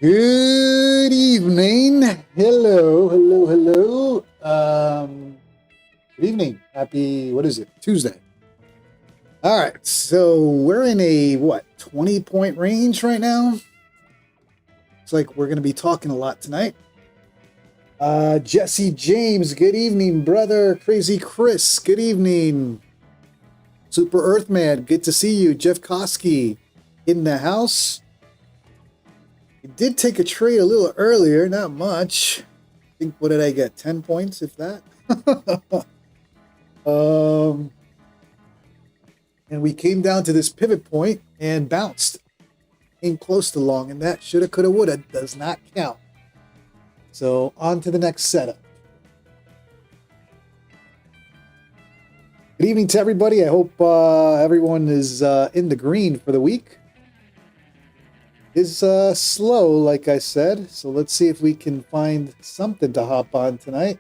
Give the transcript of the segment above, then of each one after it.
Good evening. Hello, hello, hello. Good evening. Happy, what is it? Tuesday. All right. So we're in a, 20-point range right now? It's like we're going to be talking a lot tonight. Jesse James, good evening, brother. Crazy Chris, good evening. Super Earthman, good to see you. Jeff Koski in the house. I did take a trade a little earlier, not much. I think, what did I get? 10 points, if that? And we came down to this pivot point and bounced. Came close to long, and that shoulda, coulda, woulda does not count. So on to the next setup. Good evening to everybody. I hope everyone is in the green for the week. Is slow, like I said, so let's see if we can find something to hop on tonight.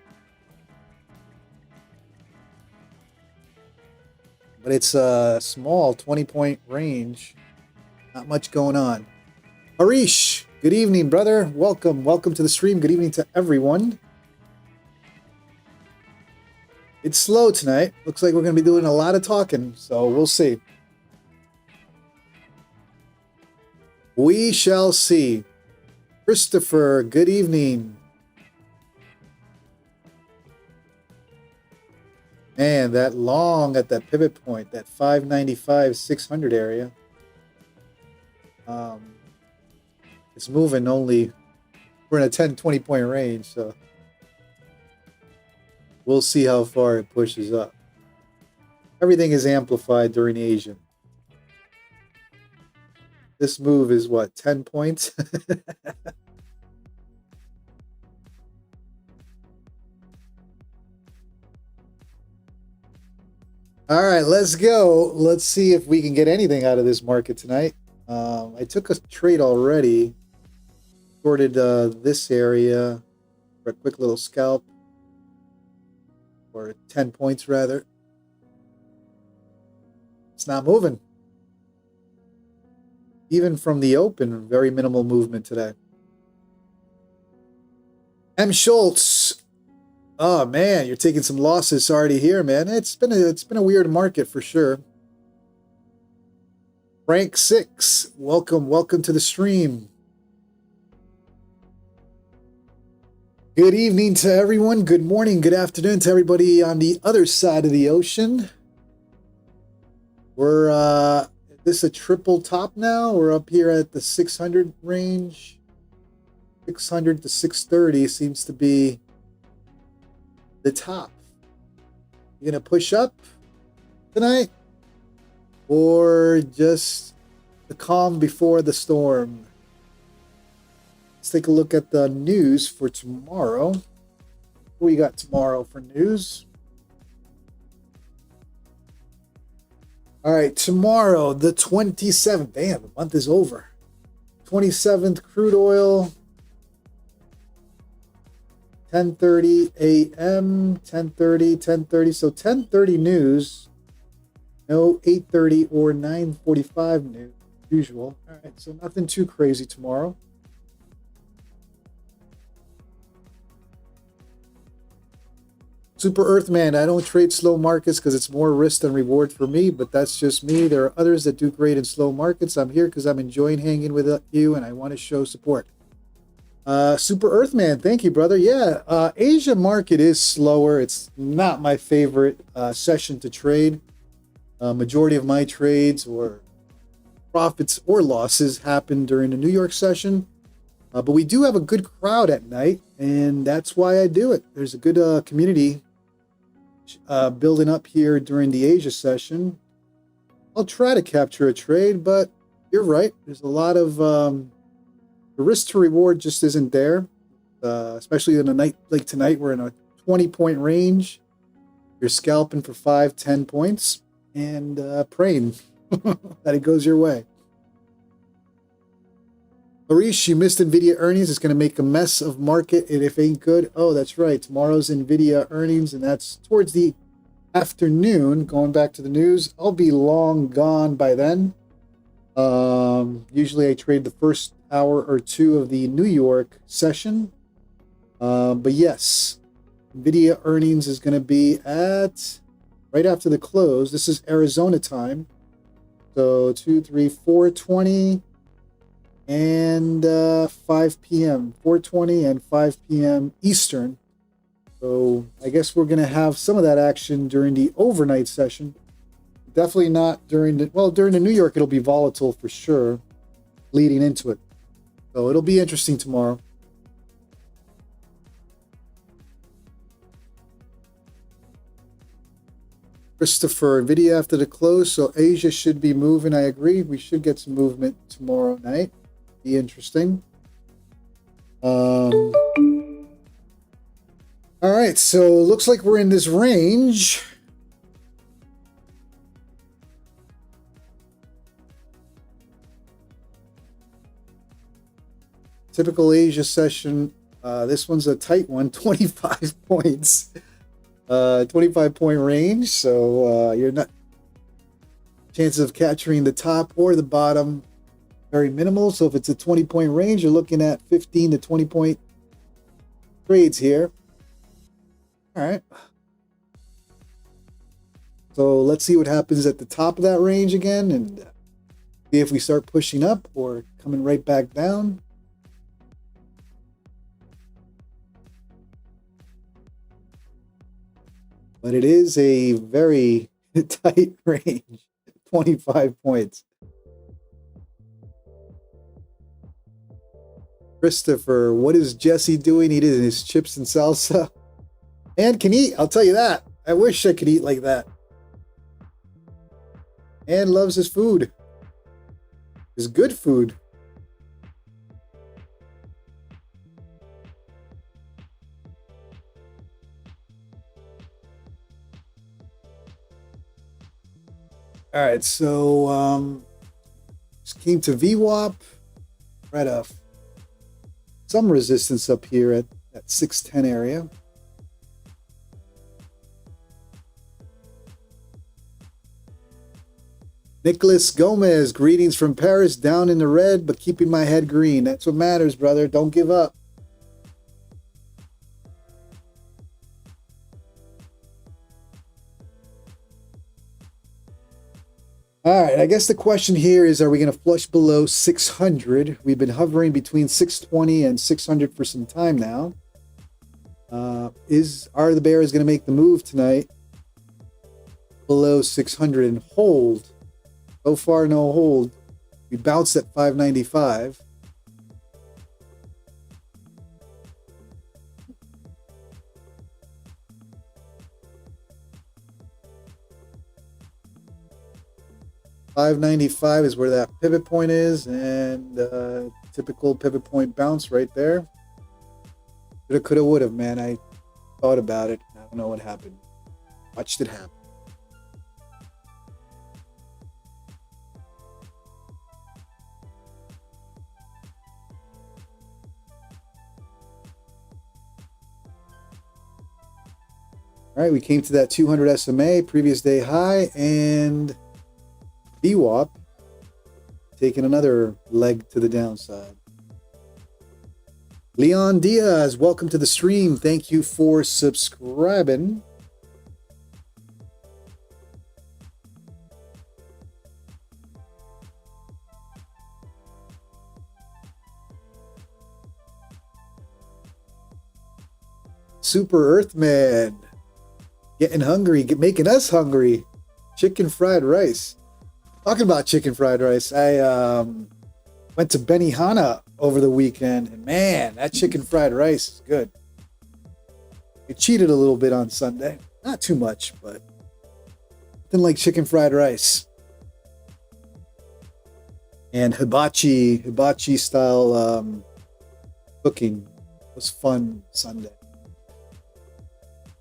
But it's a small 20-point range. Not much going on. Harish, good evening, brother. Welcome to the stream. Good evening to everyone. It's slow tonight. Looks like we're going to be doing a lot of talking, so we'll see. We shall see. Christopher, good evening. Man, that long at that pivot point, that 595, 600 area. It's moving only, we're in a 10, 20 point range, so we'll see how far it pushes up. Everything is amplified during Asian. This move is what, 10 points? All right, let's go. Let's see if we can get anything out of this market tonight. I took a trade already. Shorted this area for a quick little scalp. Or 10 points, rather. It's not moving. Even from the open, very minimal movement today. M. Schultz. Oh man, you're taking some losses. Sorry to hear, man. It's been a weird market for sure. Frank 6, welcome to the stream. Good evening to everyone. Good morning, good afternoon to everybody on the other side of the ocean. We're this is a triple top now. We're up here at the 600 range. 600 to 630 seems to be the top. You gonna push up tonight? Or just the calm before the storm? Let's take a look at the news for tomorrow. What we got tomorrow for news? All right, tomorrow, the 27th. Damn, the month is over. 27th, crude oil. 10:30 a.m. 10:30. So 10:30 news. No 8:30 or 9:45 news. Usual. All right, so nothing too crazy tomorrow. Super Earthman, I don't trade slow markets because it's more risk than reward for me, but that's just me. There are others that do great in slow markets. I'm here because I'm enjoying hanging with you and I want to show support. Super Earthman, thank you, brother. Yeah, Asia market is slower. It's not my favorite session to trade. Majority of my trades or profits or losses happen during the New York session. But we do have a good crowd at night, and that's why I do it. There's a good community building up here during the Asia session. I'll try to capture a trade, but you're right. There's a lot of the risk to reward just isn't there, especially in a night like tonight. We're in a 20-point range. You're scalping for 5-10 points and praying that it goes your way. Harish, you missed NVIDIA earnings. It's going to make a mess of market and if it ain't good. Oh, that's right. Tomorrow's NVIDIA earnings, and that's towards the afternoon. Going back to the news, I'll be long gone by then. Usually I trade the first hour or two of the New York session. But yes, NVIDIA earnings is going to be at right after the close. This is Arizona time. So 2, 3, 4:20 and 5 p.m. 4:20 and 5 p.m. Eastern. So I guess we're going to have some of that action during the overnight session. Definitely not during the New York, it'll be volatile for sure leading into it. So it'll be interesting tomorrow. Christopher, NVIDIA after the close, so Asia should be moving. I agree. We should get some movement tomorrow night. Be interesting. All right, so looks like we're in this range. Typical Asia session. This one's a tight one, 25 points. 25-point range, so you're not chances of capturing the top or the bottom very minimal. So if it's a 20-point range, you're looking at 15 to 20-point trades here. All right. So let's see what happens at the top of that range again and see if we start pushing up or coming right back down. But it is a very tight range, 25 points. Christopher, what is Jesse doing? Eating his chips and salsa. And can eat, I'll tell you that. I wish I could eat like that. And loves his food. His good food. All right, so just came to VWAP. We're at some resistance up here at that 610 area. Nicholas Gomez, greetings from Paris, down in the red, but keeping my head green. That's what matters, brother. Don't give up. All right, I guess the question here is, are we going to flush below 600? We've been hovering between 620 and 600 for some time now. Are the bears going to make the move tonight below 600 and hold? So far, no hold. We bounced at 595. $595 is where that pivot point is, and typical pivot point bounce right there. Shoulda, coulda, woulda, man. I thought about it. I don't know what happened. Watched it happen. All right, we came to that 200 SMA, previous day high, and VWAP taking another leg to the downside. Leon Diaz, welcome to the stream. Thank you for subscribing. Super Earthman, getting hungry, making us hungry. Chicken fried rice. Talking about chicken fried rice, I went to Benihana over the weekend, and man, that chicken fried rice is good. I cheated a little bit on Sunday. Not too much, but nothing like chicken fried rice. And hibachi style cooking was fun Sunday.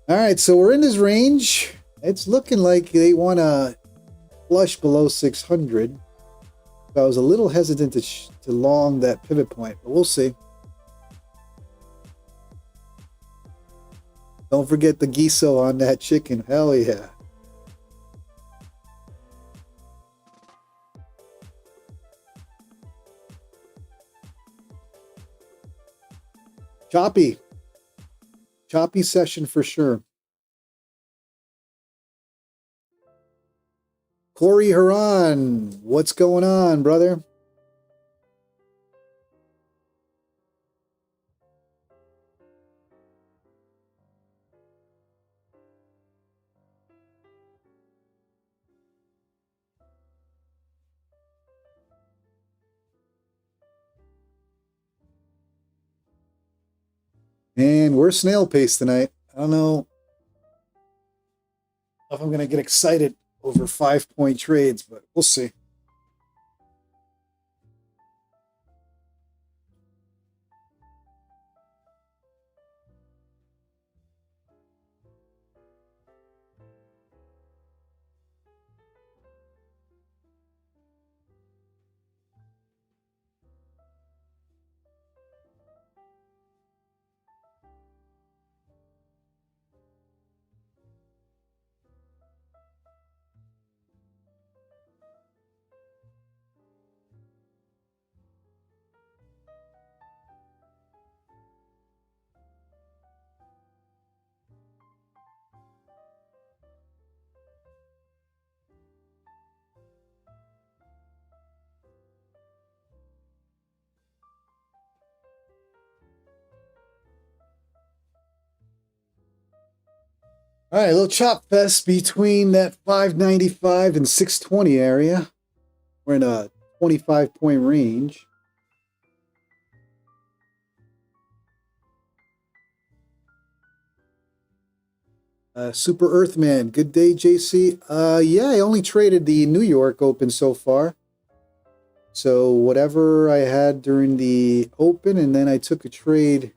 All right, so we're in this range. It's looking like they want to flush below 600. I was a little hesitant to long that pivot point, but we'll see. Don't forget the giso on that chicken. Hell yeah. Choppy. Choppy session for sure. Corey Haran, what's going on, brother? And we're snail pace tonight. I don't know if I'm going to get excited over 5-point trades, but we'll see. All right, a little chop fest between that 595 and 620 area. We're in a 25-point range. Super Earthman, good day, JC. Yeah, I only traded the New York Open so far. So whatever I had during the Open, and then I took a trade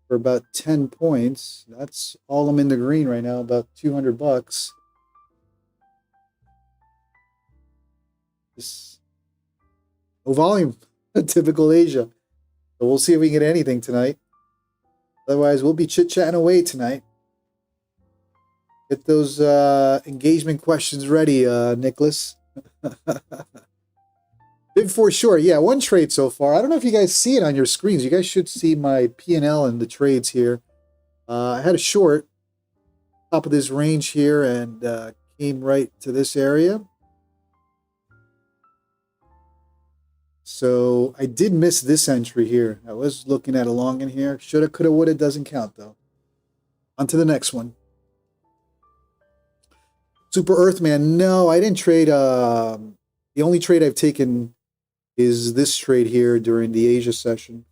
for about 10 points. That's all I'm in the green right now, about 200 bucks. Just no volume, typical Asia. So we'll see if we can get anything tonight. Otherwise, we'll be chit-chatting away tonight. Get those engagement questions ready, Nicholas. Big for sure. Yeah, one trade so far. I don't know if you guys see it on your screens. You guys should see my P&L and the trades here. I had a short top of this range here and came right to this area. So I did miss this entry here. I was looking at a long in here. Shoulda, coulda, woulda. Doesn't count though. On to the next one. Super Earthman. No, I didn't trade. The only trade I've taken is this trade here during the Asia session.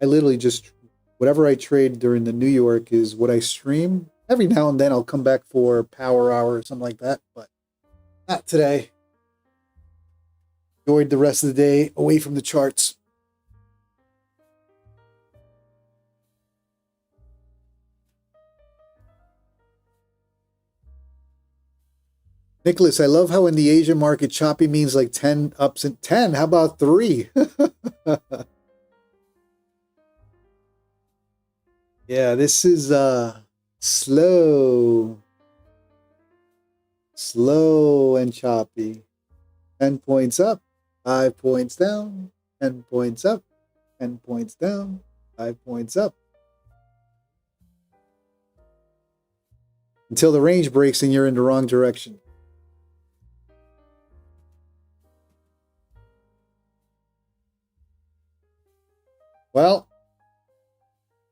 I literally just, whatever I trade during the New York is what I stream. Every now and then I'll come back for Power Hour or something like that, but not today. Enjoyed the rest of the day away from the charts. Nicholas, I love how in the Asian market, choppy means like 10 ups and 10. How about 3? Yeah, this is slow. Slow and choppy. 10 points up, 5 points down, 10 points up, 10 points down, 5 points up. Until the range breaks and you're in the wrong direction. Well,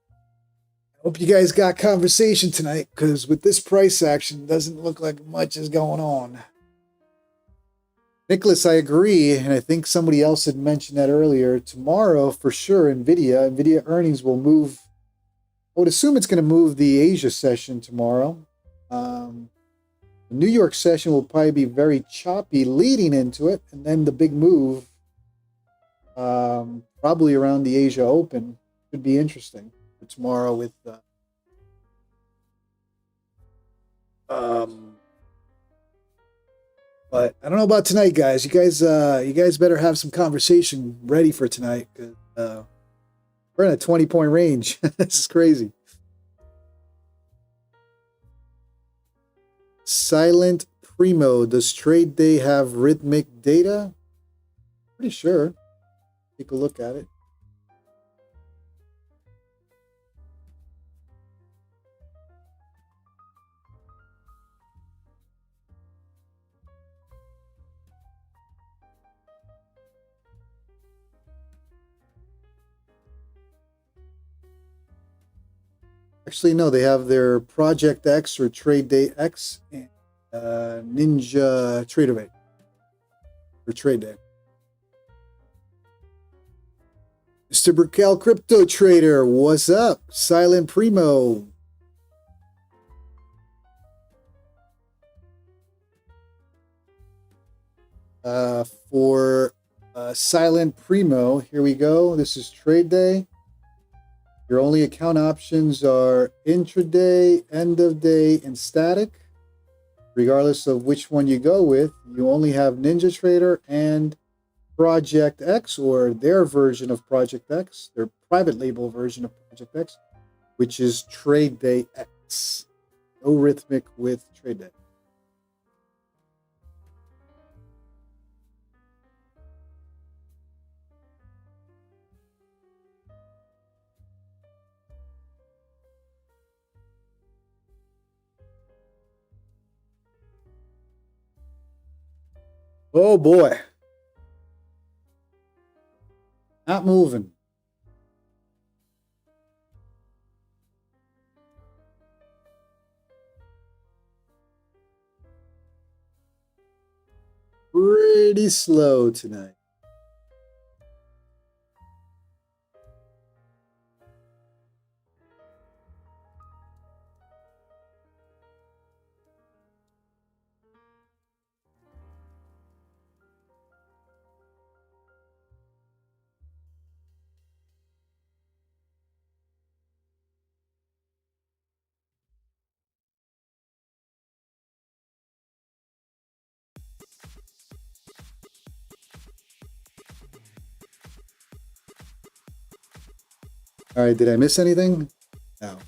I hope you guys got conversation tonight, because with this price action, it doesn't look like much is going on. Nicholas, I agree, and I think somebody else had mentioned that earlier. Tomorrow, for sure, NVIDIA earnings will move. I would assume it's going to move the Asia session tomorrow. The New York session will probably be very choppy leading into it, and then the big move, probably around the Asia Open, could be interesting for tomorrow with but I don't know about tonight, guys. You guys better have some conversation ready for tonight. We're in a 20-point range. This is crazy. Silent Primo. Does Trade Day have rhythmic data? Pretty sure. Take a look at it. Actually, no, they have their Project X or Trade Day X and Ninja Tradeify for Trade Day. Mr. Burkel Crypto Trader, what's up? Silent Primo. For Silent Primo, here we go. This is Trade Day. Your only account options are intraday, end of day, and static. Regardless of which one you go with, you only have Ninja Trader and Project X, or their version of Project X, their private label version of Project X, which is Trade Day X. No rhythmic with Trade Day. Oh boy. Not moving. Pretty slow tonight. All right, did I miss anything? No.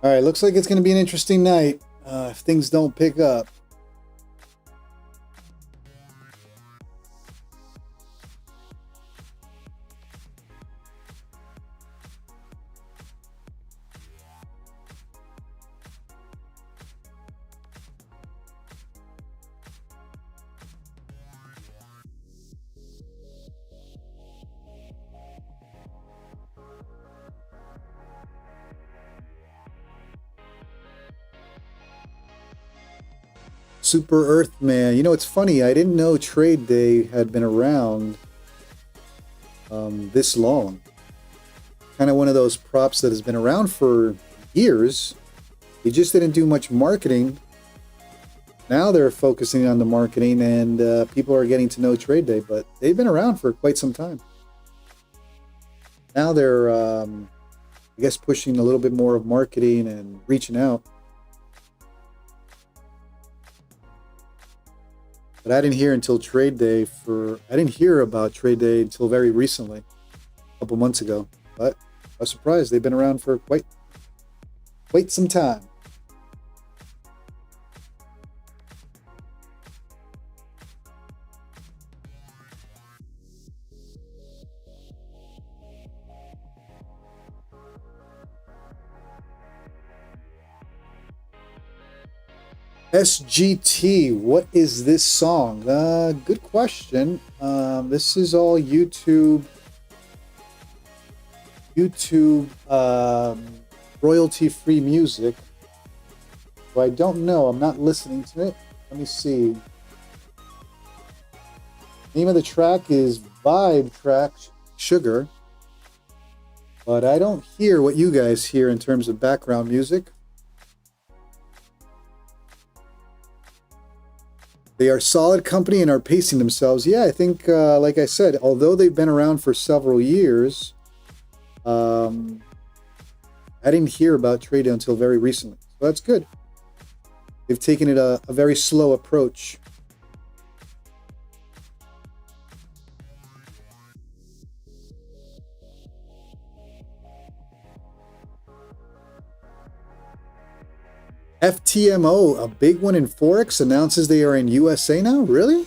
All right, looks like it's going to be an interesting night if things don't pick up. Super Earthman. You know, it's funny. I didn't know Trade Day had been around this long. Kind of one of those props that has been around for years. They just didn't do much marketing. Now they're focusing on the marketing, and people are getting to know Trade Day, but they've been around for quite some time. Now they're, I guess, pushing a little bit more of marketing and reaching out. But I didn't hear until Trade Day I didn't hear about Trade Day until very recently, a couple months ago. But I was surprised. They've been around for quite some time. SGT, what is this song? Good question. This is all YouTube royalty-free music. So I don't know. I'm not listening to it. Let me see. Name of the track is Vibe Track Sugar. But I don't hear what you guys hear in terms of background music. They are a solid company and are pacing themselves. Yeah, I think, like I said, although they've been around for several years, I didn't hear about Trade Day until very recently. So that's good. They've taken it a very slow approach. FTMO, a big one in Forex, announces they are in USA now? Really?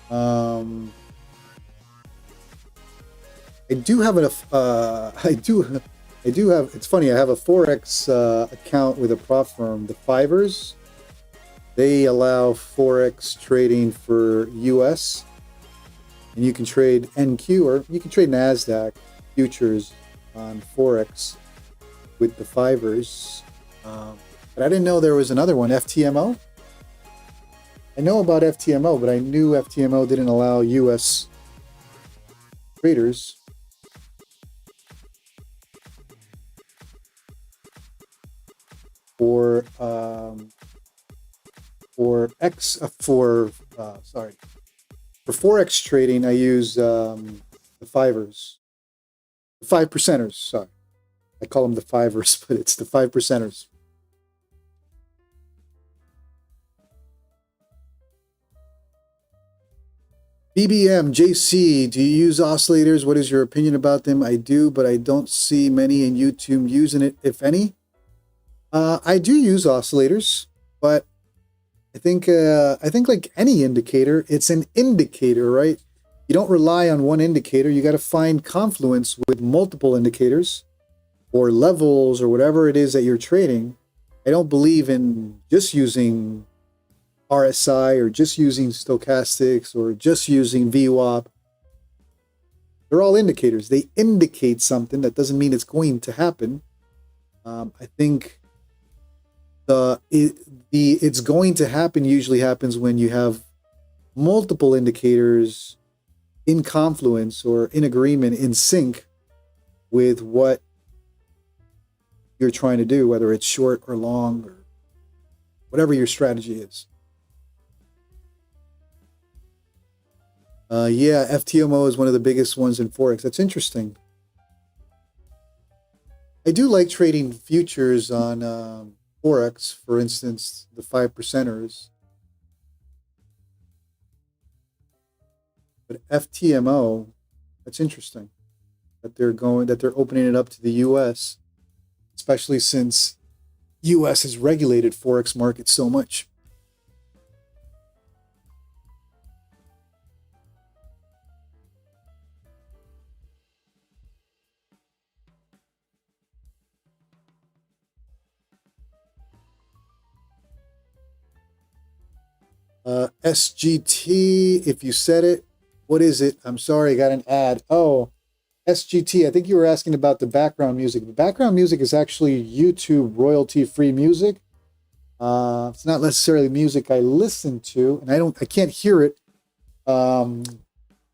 I do have I do have, it's funny, I have a Forex account with a prop firm, the Fivers. They allow Forex trading for US, and you can trade NQ, or you can trade NASDAQ Futures on Forex with the Fivers. But I didn't know there was another one, FTMO. I know about FTMO, but I knew FTMO didn't allow US traders. For Forex trading, I use the Fivers, the 5%ers. Sorry, I call them the Fivers, but it's the 5%ers. BBM, JC, do you use oscillators? What is your opinion about them? I do, but I don't see many in YouTube using it, if any. I do use oscillators, but I think like any indicator, it's an indicator, right? You don't rely on one indicator. You got to find confluence with multiple indicators or levels or whatever it is that you're trading. I don't believe in just using RSI or just using stochastics or just using VWAP. They're all indicators. They indicate something. That doesn't mean it's going to happen. I think it's going to happen usually happens when you have multiple indicators in confluence or in agreement, in sync with what you're trying to do, whether it's short or long or whatever your strategy is. Yeah, FTMO is one of the biggest ones in Forex. That's interesting. I do like trading futures on Forex, for instance, the 5%ers. But FTMO, that's interesting that they're opening it up to the US, especially since US has regulated Forex market so much. SGT, if you said it, what is it? I'm sorry, I got an ad. Oh, SGT, I think you were asking about the background music. The background music is actually YouTube royalty-free music. It's not necessarily music I listen to, and I can't hear it. The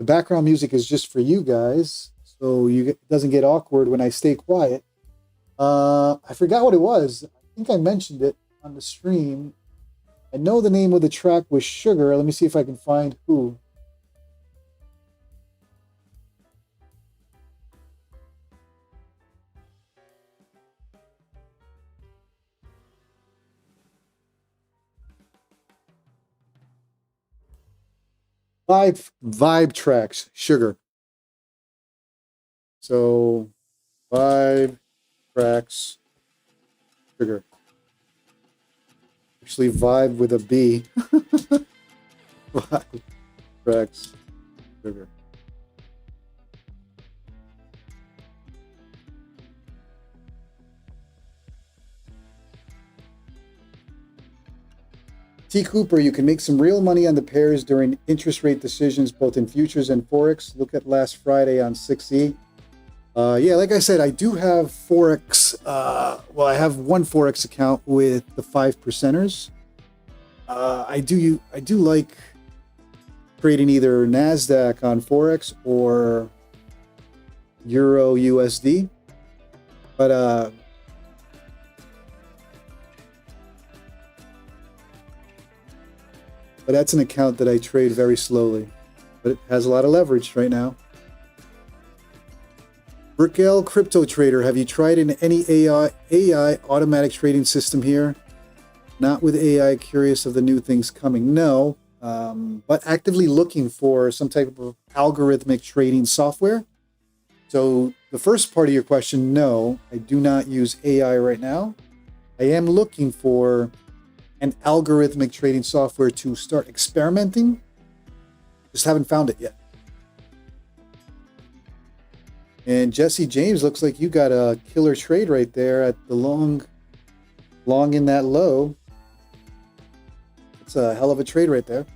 background music is just for you guys, so it doesn't get awkward when I stay quiet. I forgot what it was. I think I mentioned it on the stream. I know the name of the track was Sugar. Let me see if I can find who. Vibe tracks, Sugar. So, Vibe tracks, Sugar. Actually, Vibe with a B. Vibe tracks, Sugar. T. Cooper, you can make some real money on the pairs during interest rate decisions, both in futures and Forex. Look at last Friday on 6E. Yeah, like I said, I do have Forex. Well, I have one Forex account with the 5%ers. I do like trading either NASDAQ on Forex or Euro USD. But that's an account that I trade very slowly. But it has a lot of leverage right now. Brickell Crypto Trader, have you tried any AI automatic trading system here? Not with AI, curious of the new things coming. No, but actively looking for some type of algorithmic trading software. So the first part of your question, no, I do not use AI right now. I am looking for an algorithmic trading software to start experimenting. Just haven't found it yet. And Jesse James, looks like you got a killer trade right there at the long in that low. It's a hell of a trade right there.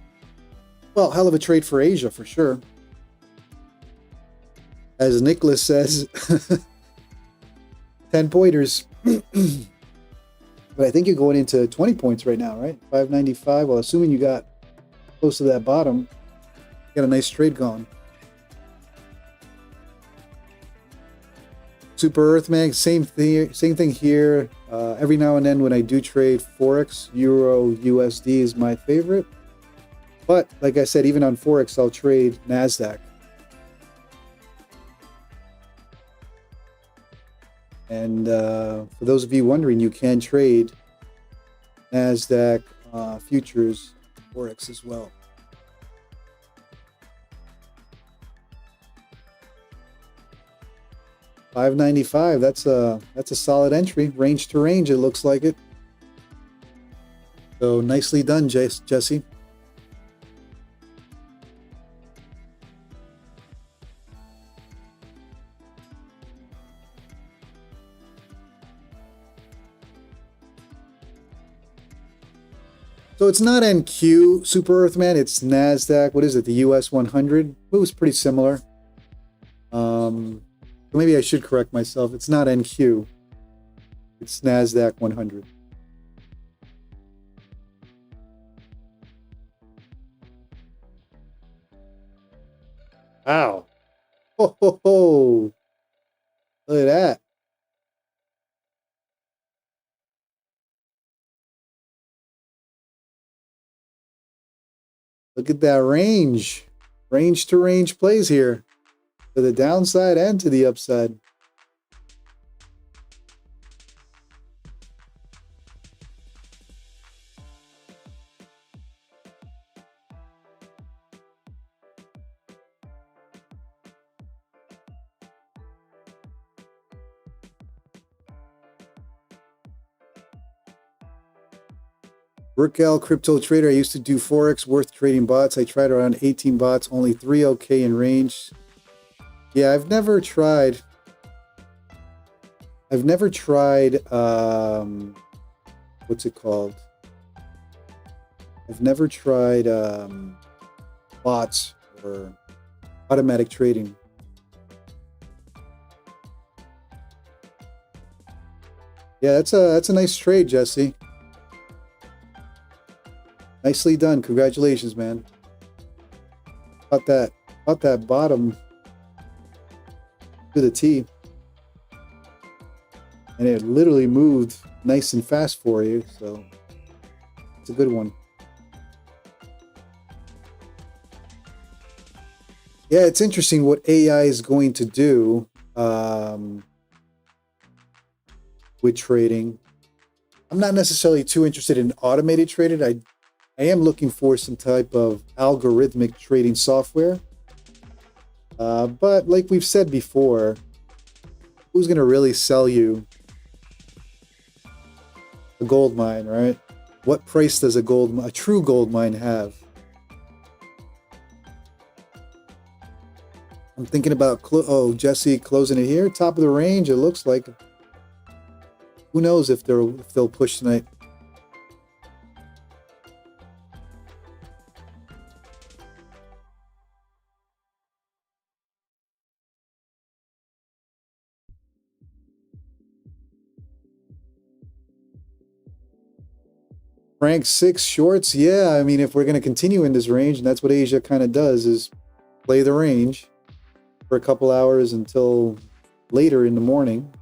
Well, hell of a trade for Asia for sure. As Nicholas says, 10 pointers. But I think you're going into 20 points right now, right? 595. Well, assuming you got close to that bottom, you got a nice trade going. Super Earthman, same thing here. Every now and then when I do trade Forex, Euro USD is my favorite. But like I said, even on Forex, I'll trade NASDAQ. And for those of you wondering, you can trade NASDAQ Futures Forex as well. $5.95. That's a solid entry, range to range. It looks like it. So nicely done, Jesse. So it's not NQ, Super Earthman. It's NASDAQ. What is it? The US 100. It was pretty similar. Maybe I should correct myself. It's not NQ. It's NASDAQ 100. Wow. Ho, ho, ho. Look at that. Look at that range. Range to range plays here. To the downside and to the upside. Raquel, crypto trader. I used to do Forex, worth trading bots. I tried around 18 bots, only 3 okay in range. Yeah, I've never tried, what's it called? I've never tried bots or automatic trading. Yeah, that's a nice trade, Jesse. Nicely done. Congratulations, man. About that bottom to the T. And it literally moved nice and fast for you, so it's a good one. Yeah, it's interesting what AI is going to do with trading. I'm not necessarily too interested in automated trading. I am looking for some type of algorithmic trading software. But like we've said before, who's going to really sell you a gold mine, right? What price does a true gold mine have? I'm thinking about, Jesse closing it here, top of the range. It looks like. Who knows if they'll push tonight? Rank 6 shorts, yeah. I mean, if we're going to continue in this range, and that's what Asia kind of does, is play the range for a couple hours until later in the morning.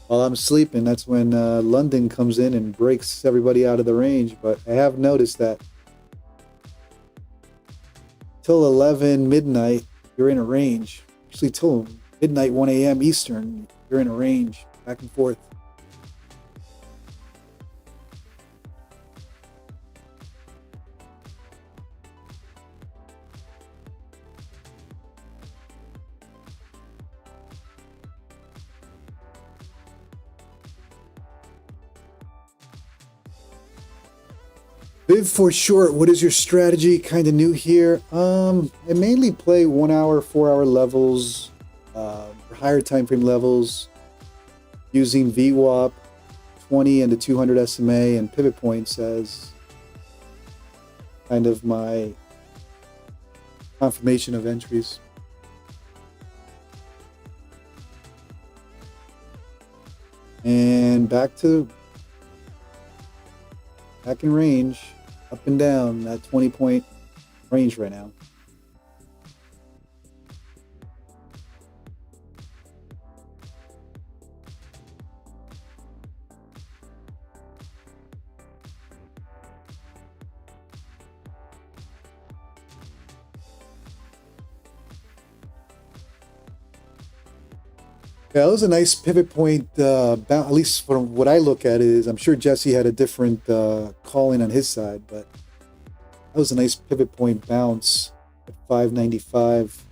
While I'm sleeping, that's when London comes in and breaks everybody out of the range. But I have noticed that till 11 midnight, you're in a range. Actually, till midnight, 1 a.m. Eastern, you're in a range, back and forth. Viv for short, what is your strategy? Kind of new here. I mainly play 1 hour, 4 hour levels. for higher time frame levels using VWAP, 20 and the 200 SMA and pivot points as kind of my confirmation of entries. And back in range, up and down that 20-point range right now. Yeah, that was a nice pivot point, at least from what I look at it is, I'm sure Jesse had a different calling on his side, but that was a nice pivot point bounce at 595.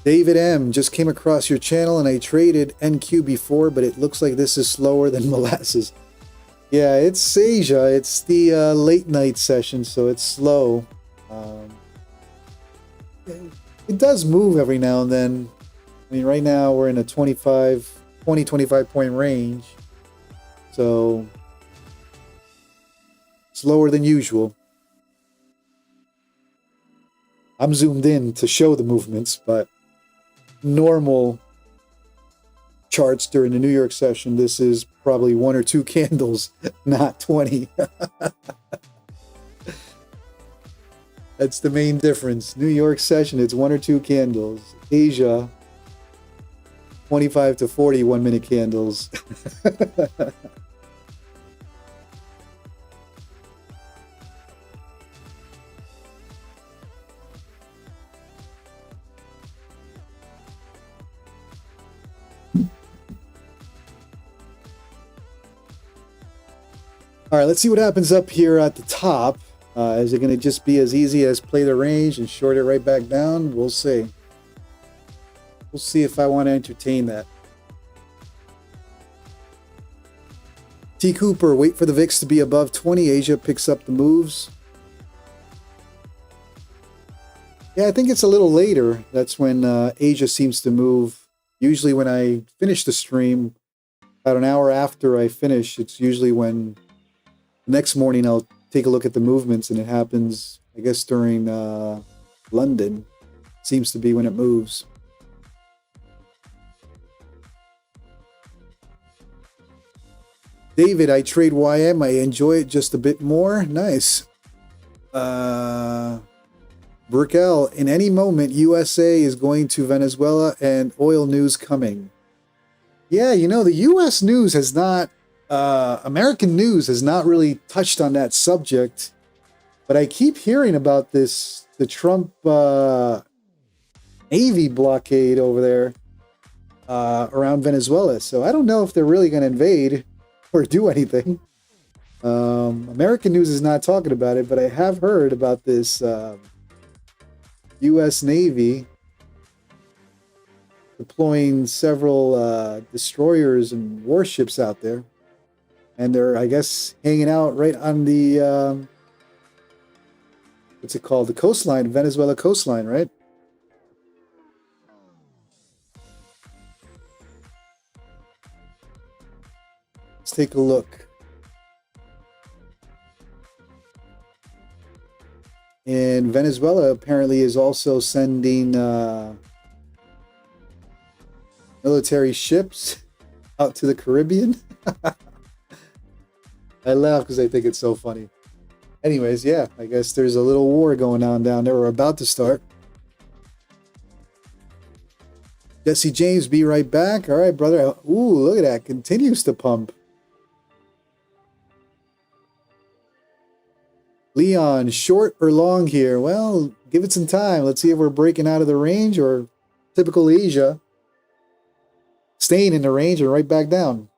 David M. just came across your channel and I traded NQ before, but it looks like this is slower than molasses. Yeah, it's Asia. It's the late night session, so it's slow. It does move every now and then. I mean, right now we're in a 25 point range. So slower than usual. I'm zoomed in to show the movements, but normal charts during the New York session, this is probably 1 or 2 candles, not 20. That's the main difference. New York session, it's 1 or 2 candles. Asia, 25 to 40 1-minute candles. All right, let's see what happens up here at the top. Is it going to just be as easy as play the range and short it right back down? We'll see. We'll see if I want to entertain that. T. Cooper, wait for the VIX to be above 20. Asia picks up the moves. Yeah, I think it's a little later. That's when Asia seems to move. Usually when I finish the stream, about an hour after I finish, it's usually when next morning I'll take a look at the movements, and it happens, I guess, during London. Seems to be when it moves. David, I trade YM. I enjoy it just a bit more. Nice. Burkel, in any moment, USA is going to Venezuela and oil news coming. Yeah, you know, the US news has not, American news has not really touched on that subject, but I keep hearing about this, the Trump Navy blockade over there around Venezuela. So I don't know if they're really going to invade or do anything. American news is not talking about it, but I have heard about this U.S. Navy deploying several destroyers and warships out there. And they're, I guess, hanging out right on the, what's it called? The coastline, Venezuela coastline, right? Let's take a look. And Venezuela apparently is also sending military ships out to the Caribbean. I laugh because I think it's so funny. Anyways, yeah, I guess there's a little war going on down there. We're about to start. Jesse James, be right back. All right, brother. Ooh, look at that. Continues to pump. Leon, short or long here? Well, give it some time. Let's see if we're breaking out of the range or typical Asia. Staying in the range and right back down.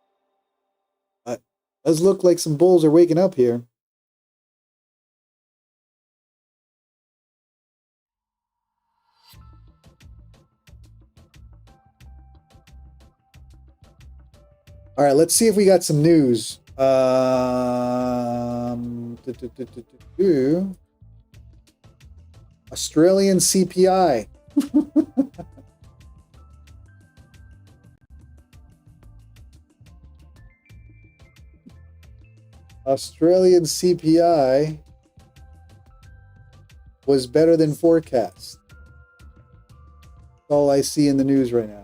Does look like some bulls are waking up here. All right, let's see if we got some news. Do, do, do, do, do. Australian CPI. Australian CPI was better than forecast. That's all I see in the news right now.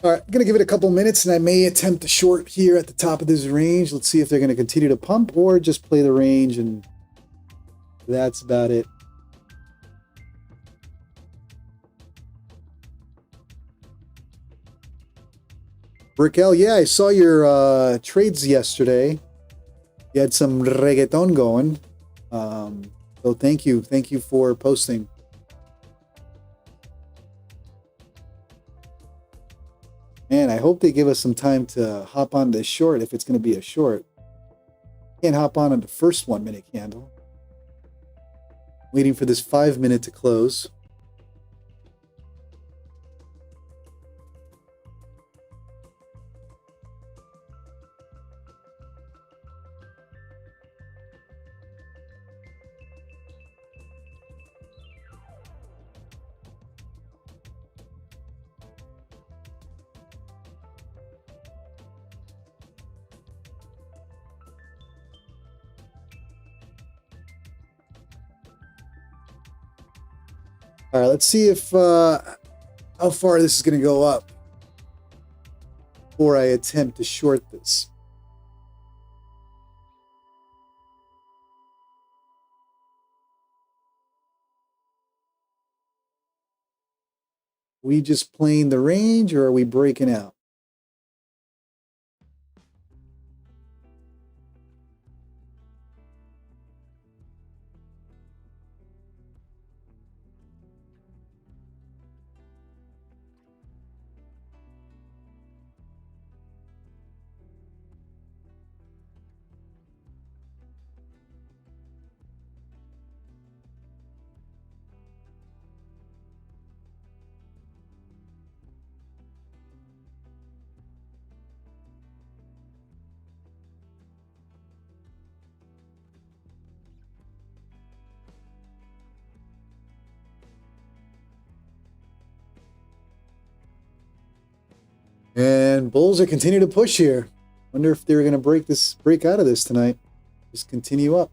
All right, I'm going to give it a couple minutes, and I may attempt a short here at the top of this range. Let's see if they're going to continue to pump or just play the range, and that's about it. Raquel, yeah, I saw your trades yesterday. You had some reggaeton going. So thank you. Thank you for posting. Man, I hope they give us some time to hop on this short if it's going to be a short. Can't hop on the first 1 minute candle. Waiting for this 5 minute to close. All right, let's see if how far this is going to go up before I attempt to short this. We just playing the range, or are we breaking out? And bulls are continuing to push here. Wonder if they're going to break out of this tonight. Just continue up.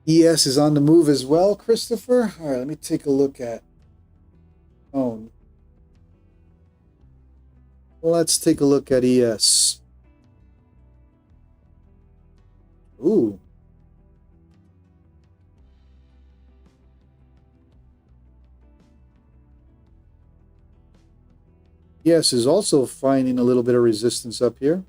ES is on the move as well, Christopher. All right, let me take a look at. Oh, let's take a look at ES. Ooh. ES is also finding a little bit of resistance up here.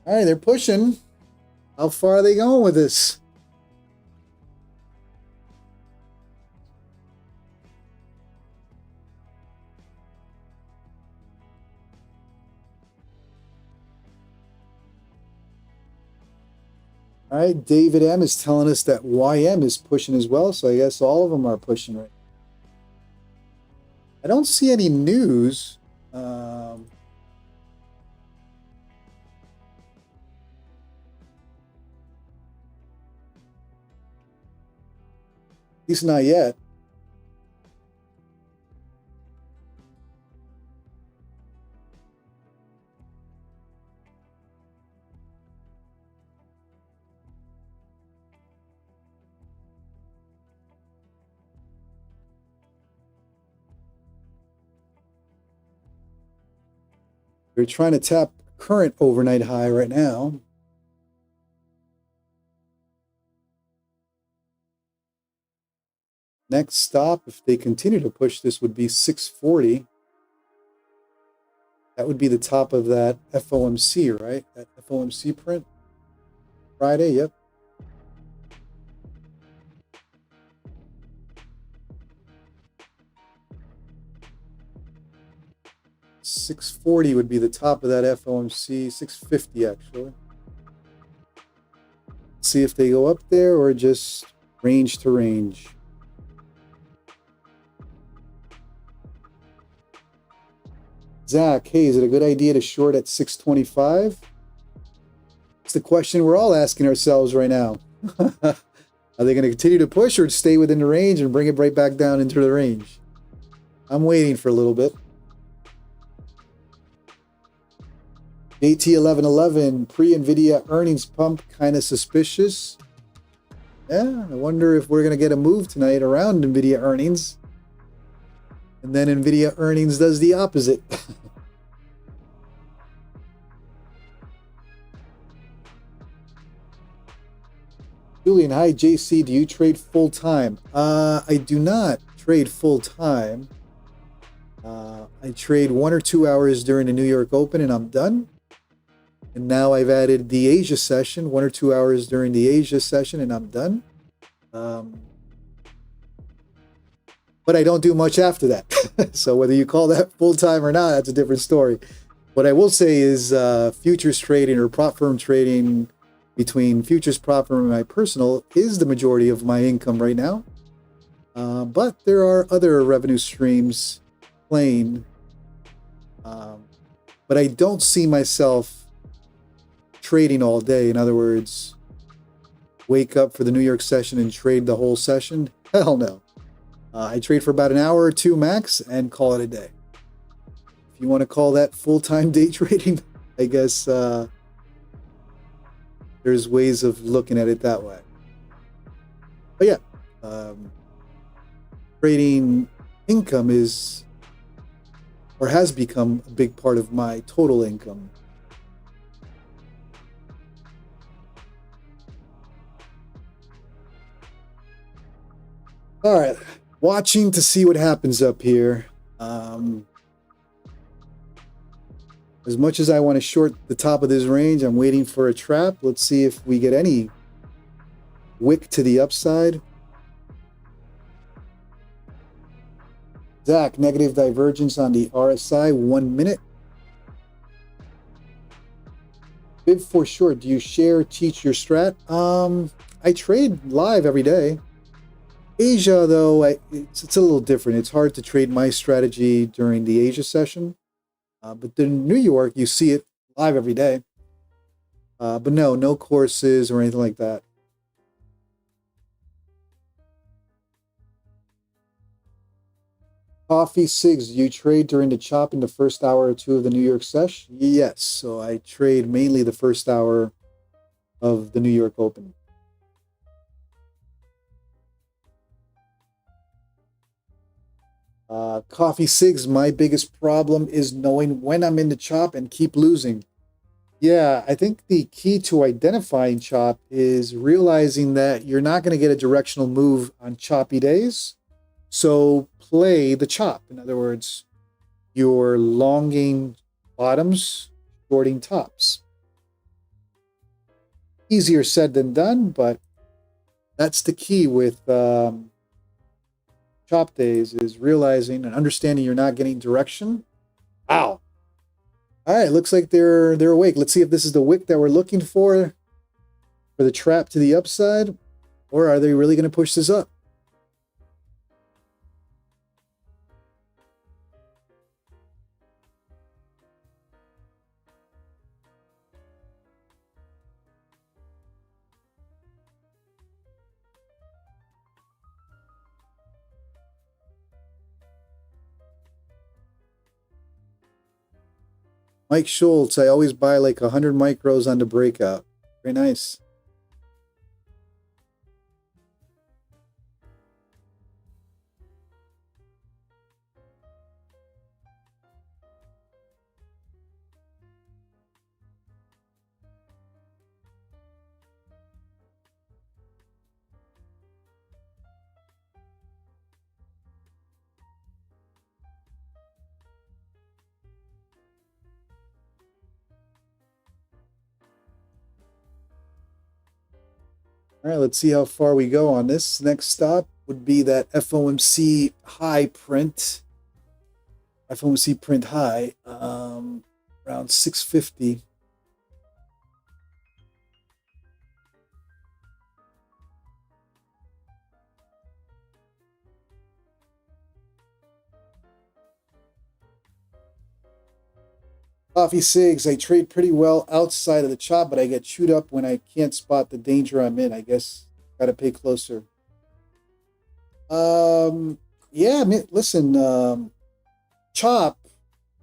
All right, they're pushing. How far are they going with this? All right, David M is telling us that YM is pushing as well, so I guess all of them are pushing right. I don't see any news. At least not yet. We're trying to tap current overnight high right now. Next stop, if they continue to push this, would be 640. That would be the top of that FOMC, right? That FOMC print. Friday, yep. 640 would be the top of that FOMC. 650 actually. See if they go up there or just range to range. Zach, hey, is it a good idea to short at 625? It's the question we're all asking ourselves right now. Are they going to continue to push or stay within the range and bring it right back down into the range? I'm waiting for a little bit. JT1111, pre-NVIDIA earnings pump, kind of suspicious. Yeah, I wonder if we're going to get a move tonight around NVIDIA earnings. And then NVIDIA earnings does the opposite. Julian, hi JC, do you trade full-time? I do not trade full-time. I trade 1 or 2 hours during the New York Open and I'm done. And now I've added the Asia session, 1 or 2 hours during the Asia session and I'm done. But I don't do much after that. So whether you call that full-time or not, that's a different story. What I will say is futures trading or prop firm trading between futures, prop firm, and my personal is the majority of my income right now. But there are other revenue streams playing. But I don't see myself trading all day. In other words, wake up for the New York session and trade the whole session. Hell no. I trade for about an hour or two max and call it a day. If you want to call that full-time day trading, I guess there's ways of looking at it that way. But yeah, trading income is or has become a big part of my total income. All right. Watching to see what happens up here. As much as I want to short the top of this range, I'm waiting for a trap. Let's see if we get any wick to the upside. Zach, negative divergence on the RSI, 1 minute. Bib for short, do you share, teach your strat? I trade live every day. Asia, though, it's a little different. It's hard to trade my strategy during the Asia session. But in New York, you see it live every day. But no courses or anything like that. Coffee Sigs, you trade during the chop in the first hour or two of the New York sesh? Yes. So I trade mainly the first hour of the New York Open. Coffee Sigs, my biggest problem is knowing when I'm in the chop and keep losing. Yeah, I think the key to identifying chop is realizing that you're not going to get a directional move on choppy days. So play the chop. In other words, you're longing bottoms, shorting tops. Easier said than done, but that's the key with chop days, is realizing and understanding you're not getting direction. Wow. All right, looks like they're awake. Let's see if this is the wick that we're looking for the trap to the upside, or are they really going to push this up? Mike Schultz, I always buy like 100 micros on the breakout. Very nice. All right, let's see how far we go on this. Next stop would be that FOMC high print. FOMC print high around 650. Coffee cigs, I trade pretty well outside of the chop, but I get chewed up when I can't spot the danger I'm in. I guess got to pay closer. Um, yeah, I mean, listen, chop,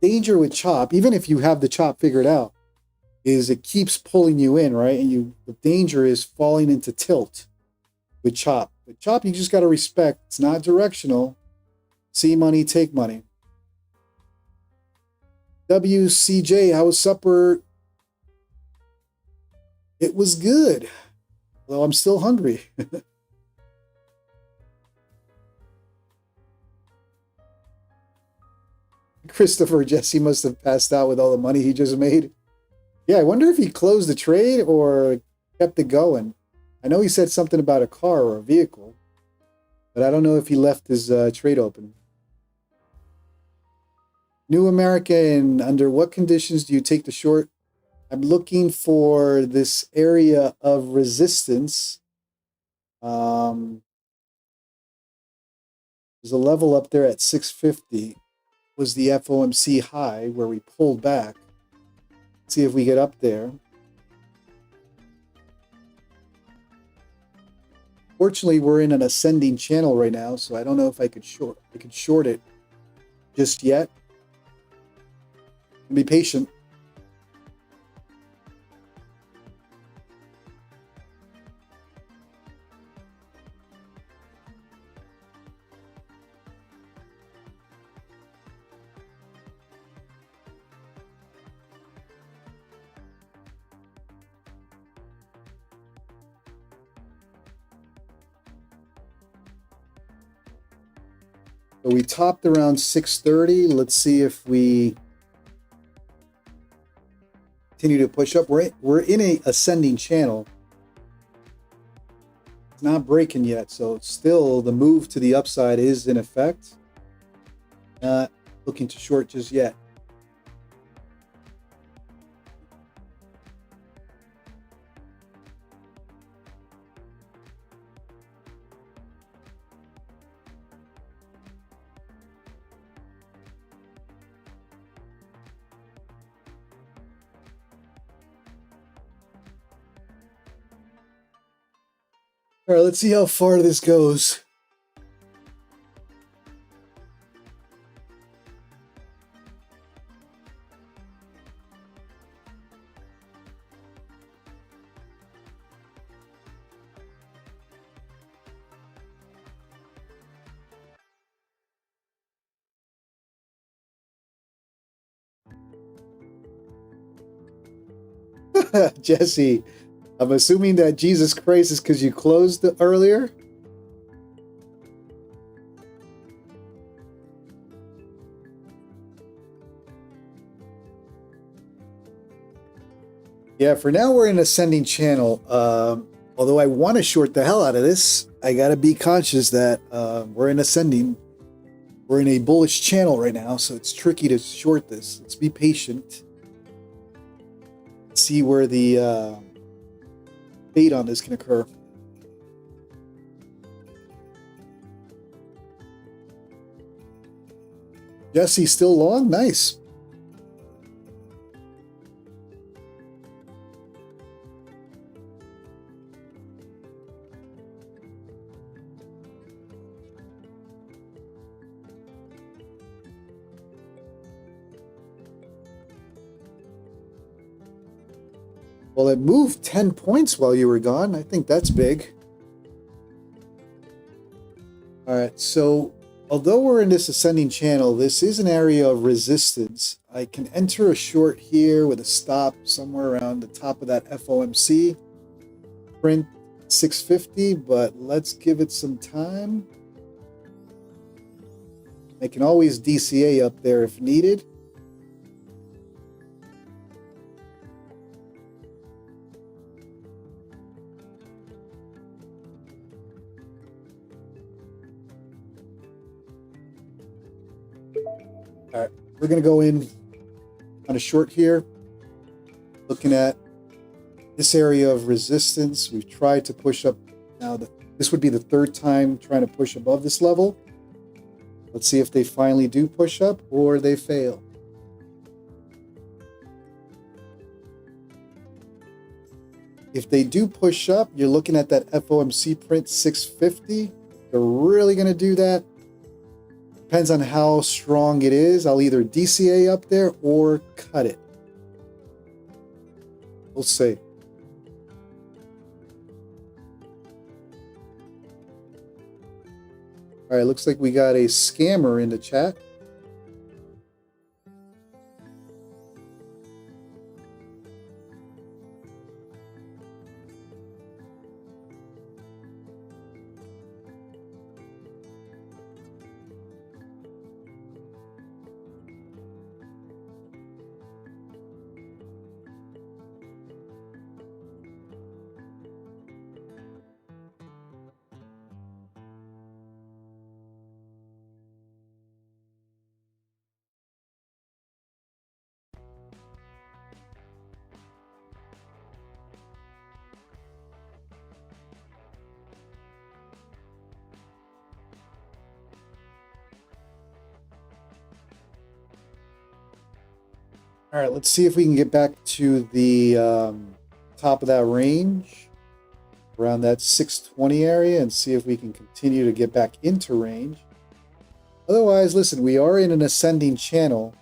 danger with chop, even if you have the chop figured out, is it keeps pulling you in, right? And the danger is falling into tilt with chop. With chop, you just got to respect. It's not directional. See money, take money. WCJ, how was supper? It was good, although I'm still hungry. Christopher Jesse must have passed out with all the money he just made. Yeah, I wonder if he closed the trade or kept it going. I know he said something about a car or a vehicle, but I don't know if he left his trade open. New American, under what conditions do you take the short? I'm looking for this area of resistance. There's a level up there at 650. Was the FOMC high where we pulled back. Let's see if we get up there. Fortunately, we're in an ascending channel right now, so I don't know if I could short it just yet. Be patient. So we topped around 630. Let's see if we continue to push up. We're in a ascending channel. It's not breaking yet, so still the move to the upside is in effect. Not looking to short just yet. All right, let's see how far this goes. Jesse, I'm assuming that Jesus Christ is because you closed earlier? Yeah, for now we're in ascending channel. Although I want to short the hell out of this, I got to be conscious that we're in ascending. We're in a bullish channel right now, so it's tricky to short this. Let's be patient. See where the fade on this can occur. Jesse still long? Nice. Well, it moved 10 points while you were gone. I think that's big. All right, so although we're in this ascending channel, this is an area of resistance. I can enter a short here with a stop somewhere around the top of that FOMC. Print 650, but let's give it some time. I can always DCA up there if needed. All right, we're going to go in on a short here, looking at this area of resistance. We've tried to push up. Now, this would be the third time trying to push above this level. Let's see if they finally do push up or they fail. If they do push up, you're looking at that FOMC print 650. They're really going to do that. Depends on how strong it is. I'll either DCA up there or cut it. We'll see. All right, looks like we got a scammer in the chat. All right, let's see if we can get back to the top of that range, around that 620 area, and see if we can continue to get back into range. Otherwise, listen, we are in an ascending channel.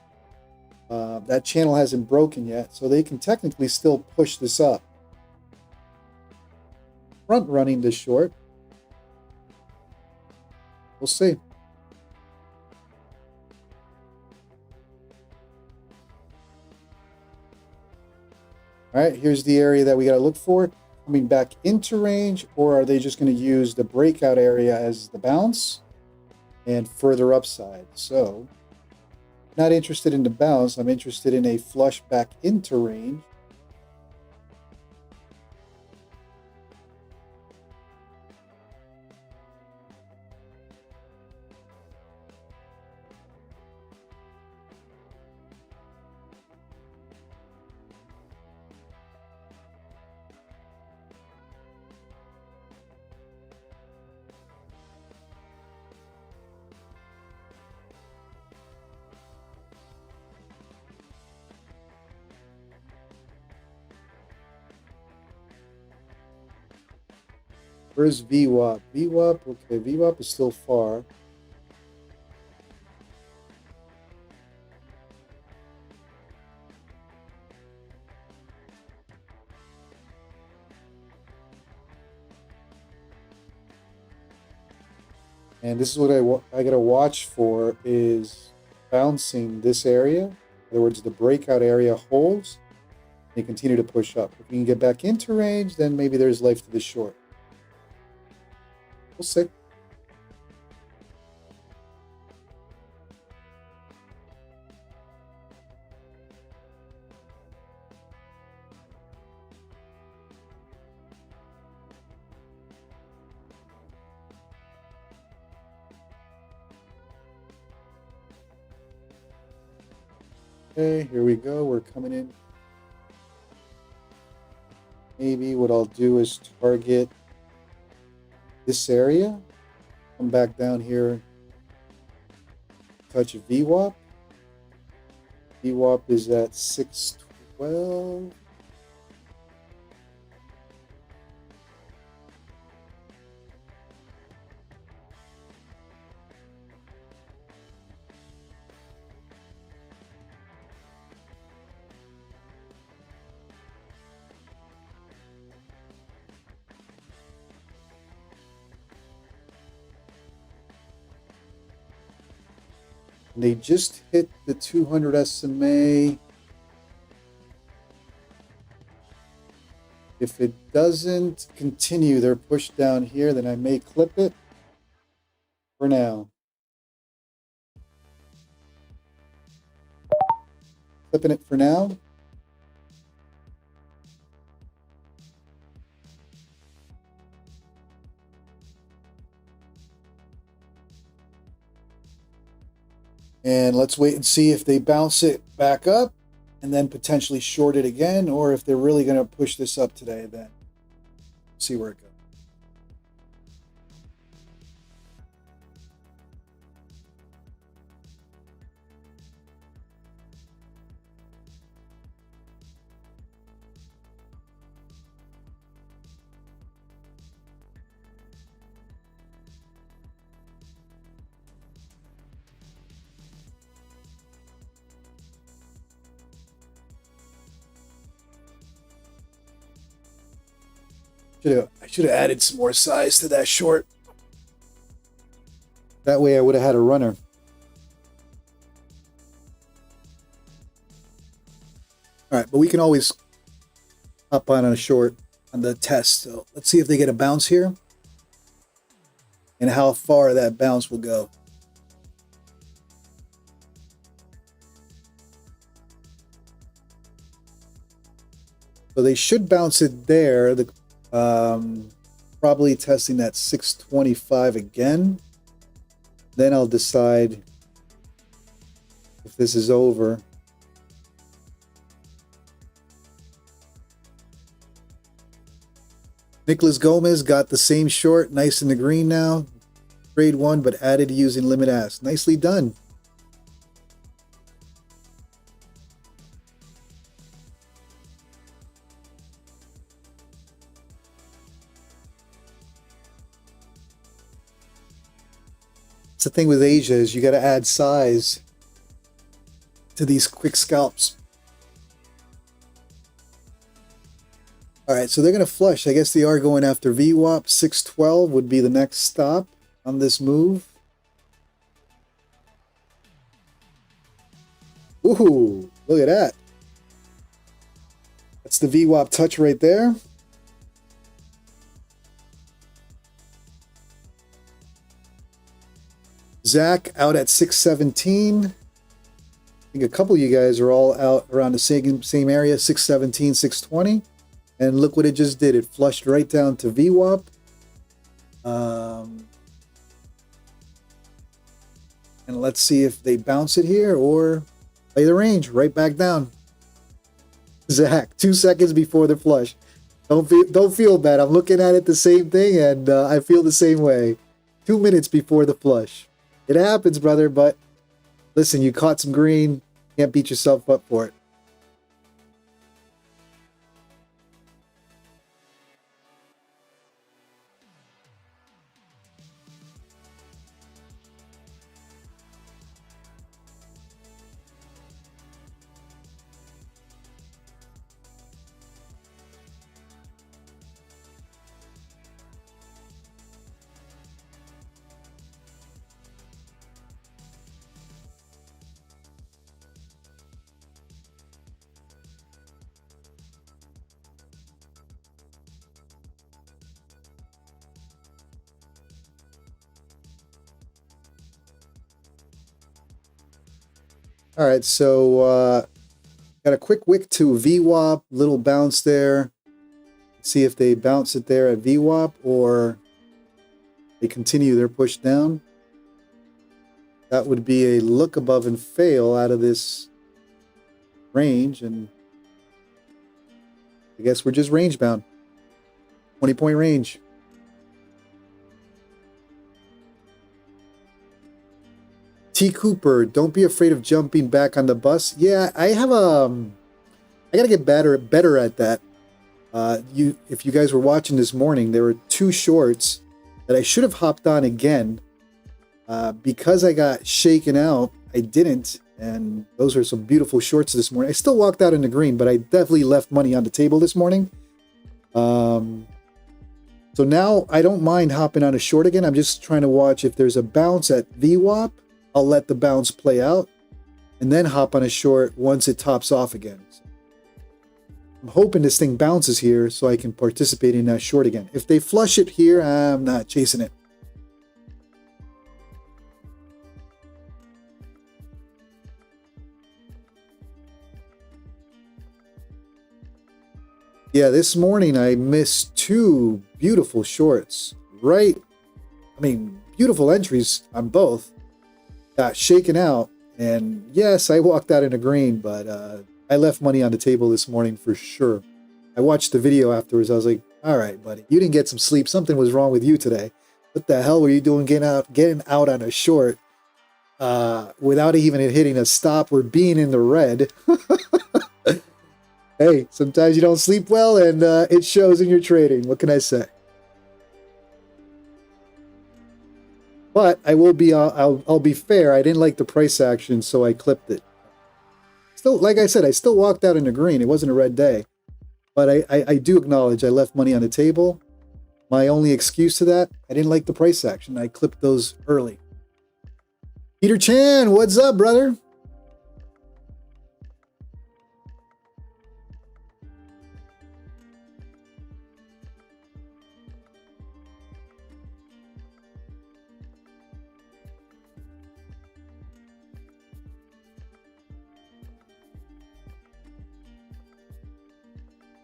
That channel hasn't broken yet, so they can technically still push this up. Front running this short. We'll see. All right, here's the area that we got to look for. Coming back into range, or are they just going to use the breakout area as the bounce and further upside? So, not interested in the bounce. I'm interested in a flush back into range. Where's VWAP? VWAP, okay, VWAP is still far. And this is what I got to watch for, is bouncing this area. In other words, the breakout area holds and continue to push up. If we can get back into range, then maybe there's life to the short. We'll see. Okay, here we go. We're coming in. Maybe what I'll do is target this area. Come back down here. Touch VWAP. VWAP is at 612. And they just hit the 200 SMA. If it doesn't continue their push down here, then I may clip it for now. Clipping it for now. And let's wait and see if they bounce it back up and then potentially short it again, or if they're really going to push this up today, then see where it goes. I should have added some more size to that short. That way I would have had a runner. All right, but we can always hop on a short on the test. So let's see if they get a bounce here and how far that bounce will go. So they should bounce it there. Probably testing that 625 again. Then I'll decide if this is over. Nicholas Gomez got the same short, nice in the green now. Trade one, but added using limit ask. Nicely done. That's the thing with Asia is you got to add size to these quick scalps. All right, so they're going to flush. I guess they are going after VWAP. 612 would be the next stop on this move. Ooh, look at that. That's the VWAP touch right there. Zach out at 617. I think a couple of you guys are all out around the same area, 617, 620. And look what it just did. It flushed right down to VWAP. And let's see if they bounce it here or play the range right back down. Zach, 2 seconds before the flush. Don't feel bad. I'm looking at it the same thing, and I feel the same way. 2 minutes before the flush. It happens, brother, but listen, you caught some green. Can't beat yourself up for it. All right, so got a quick wick to VWAP, little bounce there. See if they bounce it there at VWAP or they continue their push down. That would be a look above and fail out of this range, and I guess we're just range bound. 20-point range. T. Cooper, don't be afraid of jumping back on the bus. Yeah, I have I gotta get better at that. If you guys were watching this morning, there were 2 shorts that I should have hopped on again. Because I got shaken out, I didn't, and those are some beautiful shorts this morning. I still walked out in the green, but I definitely left money on the table this morning. So now I don't mind hopping on a short again. I'm just trying to watch if there's a bounce at VWAP. I'll let the bounce play out and then hop on a short once it tops off again. So I'm hoping this thing bounces here so I can participate in that short again. If they flush it here, I'm not chasing it. Yeah, this morning I missed 2 beautiful shorts. Beautiful entries on both. Got shaken out, And yes, I walked out in the green, but I left money on the table this morning for sure. I watched the video afterwards. I was like, all right, buddy, you didn't get some sleep. Something was wrong with you today. What the hell were you doing getting out on a short without even hitting a stop or being in the red? Hey, sometimes you don't sleep well, and it shows in your trading. What can I say? But I will be, I'll be fair. I didn't like the price action, so I clipped it. Still, like I said, I still walked out in the green. It wasn't a red day, but I do acknowledge I left money on the table. My only excuse to that, I didn't like the price action. I clipped those early. Peter Chan, what's up, brother?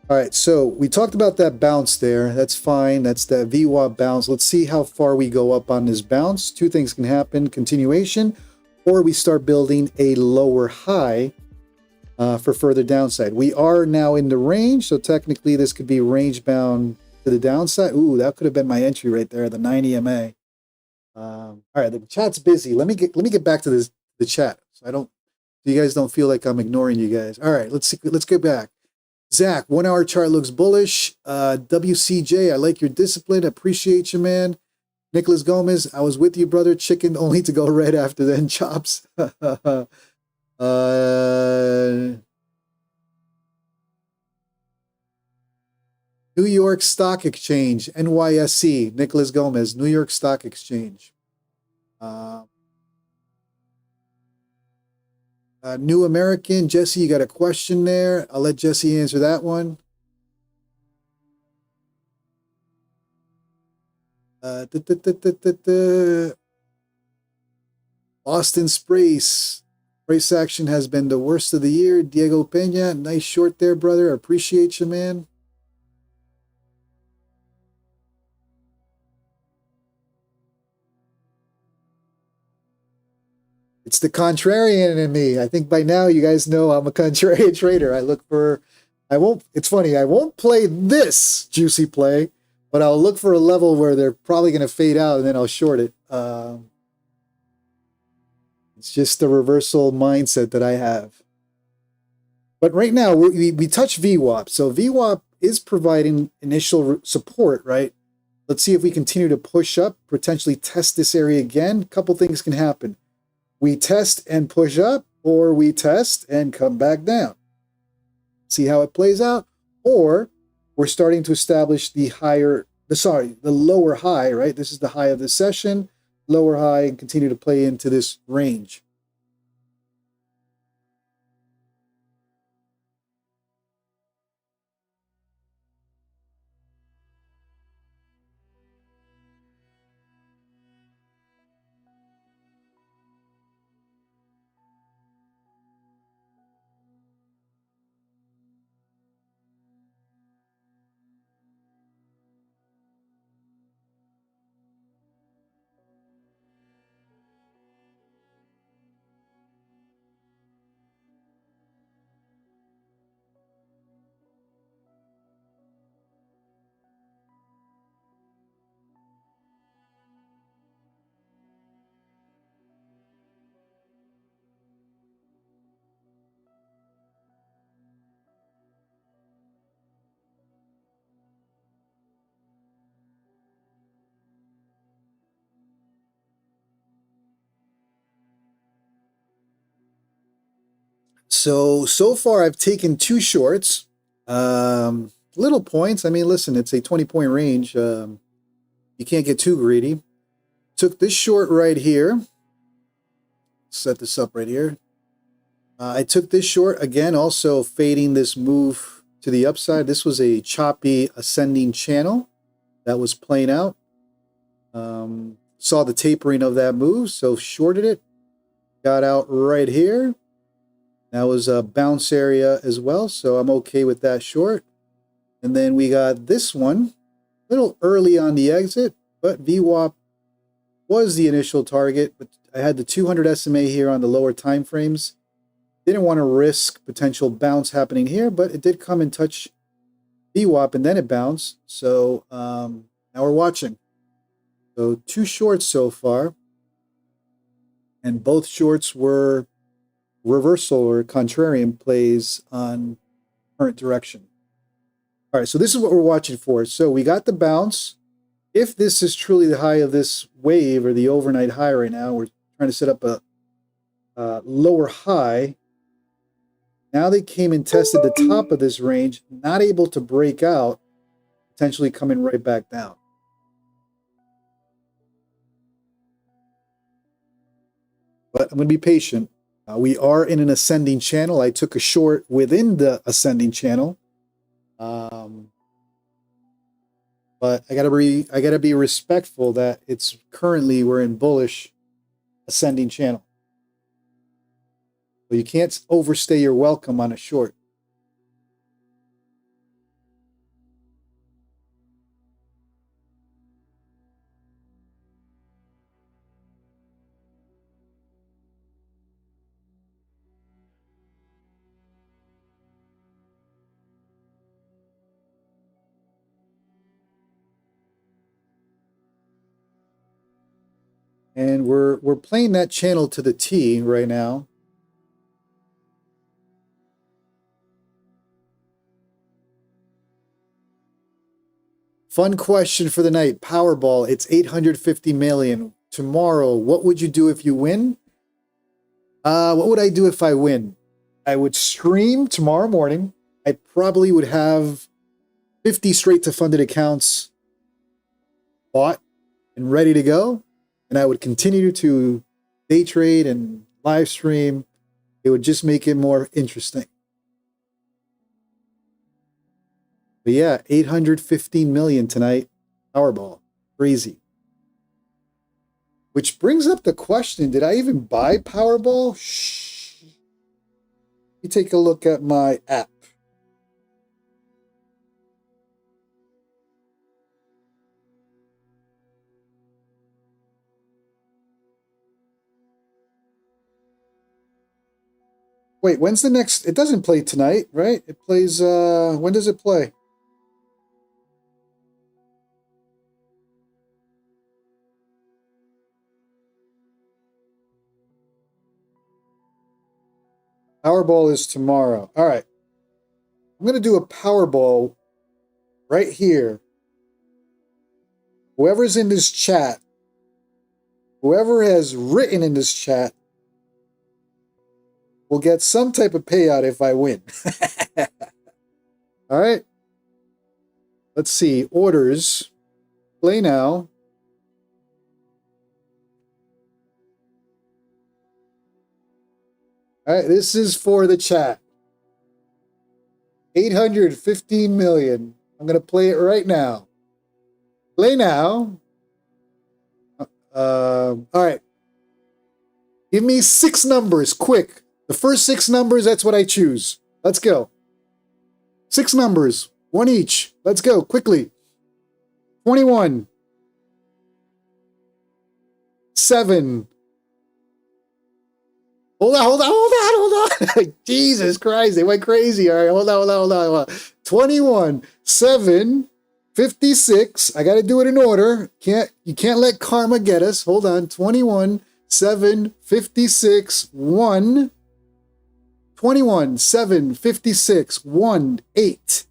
All right, so we talked about that bounce there. That's fine. That's that VWAP bounce. Let's see how far we go up on this bounce. Two things can happen: continuation, or we start building a lower high for further downside. We are now in the range, so technically this could be range bound to the downside. Ooh, that could have been my entry right there, the 9 EMA. All right, the chat's busy. Let me get back to the chat, so you guys don't feel like I'm ignoring you guys. All right, let's get back. Zach, 1 hour chart looks bullish. WCJ, I like your discipline. Appreciate you, man. Nicholas Gomez, I was with you, brother. Chicken only to go red after then chops. New York Stock Exchange, NYSE. Nicholas Gomez, New York Stock Exchange. New American, Jesse, you got a question there? I'll let Jesse answer that one. Austin Sprace, price action has been the worst of the year. Diego Pena, nice short there, brother. Appreciate you, man. It's the contrarian in me. I think by now you guys know I'm a contrarian trader. It's funny, I won't play this juicy play, but I'll look for a level where they're probably going to fade out and then I'll short it. It's just the reversal mindset that I have. But right now, we touch VWAP. So VWAP is providing initial support, right? Let's see if we continue to push up, potentially test this area again. A couple things can happen. We test and push up, or we test and come back down. See how it plays out? Or we're starting to establish the lower high, right? This is the high of the session, lower high, and continue to play into this range. So far I've taken 2 shorts. Little points. I mean, listen, it's a 20-point range. You can't get too greedy. Took this short right here. Set this up right here. I took this short, again, also fading this move to the upside. This was a choppy ascending channel that was playing out. Saw the tapering of that move, so shorted it. Got out right here. That was a bounce area as well, so I'm okay with that short. And then we got this one, a little early on the exit, but VWAP was the initial target. But I had the 200 SMA here on the lower time frames. Didn't want to risk potential bounce happening here, but it did come and touch VWAP and then it bounced. So now we're watching. So 2 shorts so far, and both shorts were reversal or contrarian plays on current direction. All right, so this is what we're watching for. So we got the bounce. If this is truly the high of this wave or the overnight high right now, we're trying to set up a lower high. Now they came and tested the top of this range, not able to break out, potentially coming right back down. But I'm going to be patient. We are in an ascending channel. I took a short within the ascending channel. But I gotta be respectful that it's currently we're in bullish ascending channel. So you can't overstay your welcome on a short. And we're playing that channel to the T right now. Fun question for the night. Powerball, it's 850 million. Tomorrow, what would you do if you win? What would I do if I win? I would stream tomorrow morning. I probably would have 50 straight to funded accounts bought and ready to go. And I would continue to day trade and live stream. It would just make it more interesting. But yeah, 815 million tonight. Powerball. Crazy. Which brings up the question, did I even buy Powerball? Shh. Let me take a look at my app. Wait, when's the next? It doesn't play tonight, right? It plays, when does it play? Powerball is tomorrow. All right. I'm going to do a Powerball right here. Whoever's in this chat, whoever has written in this chat, will get some type of payout if I win. All right. Let's see. Orders. Play now. All right. This is for the chat. 815 million. I'm going to play it right now. Play now. All right. Give me 6 numbers, quick. The first 6 numbers, that's what I choose. Let's go. 6 numbers, 1 each. Let's go, quickly. 21. 7. Hold on. Jesus Christ, they went crazy. All right, hold on. 21, 7, 56. I got to do it in order. You can't let karma get us. Hold on. 21, 7, 56, 1. 21, 7, 56, 1, 8.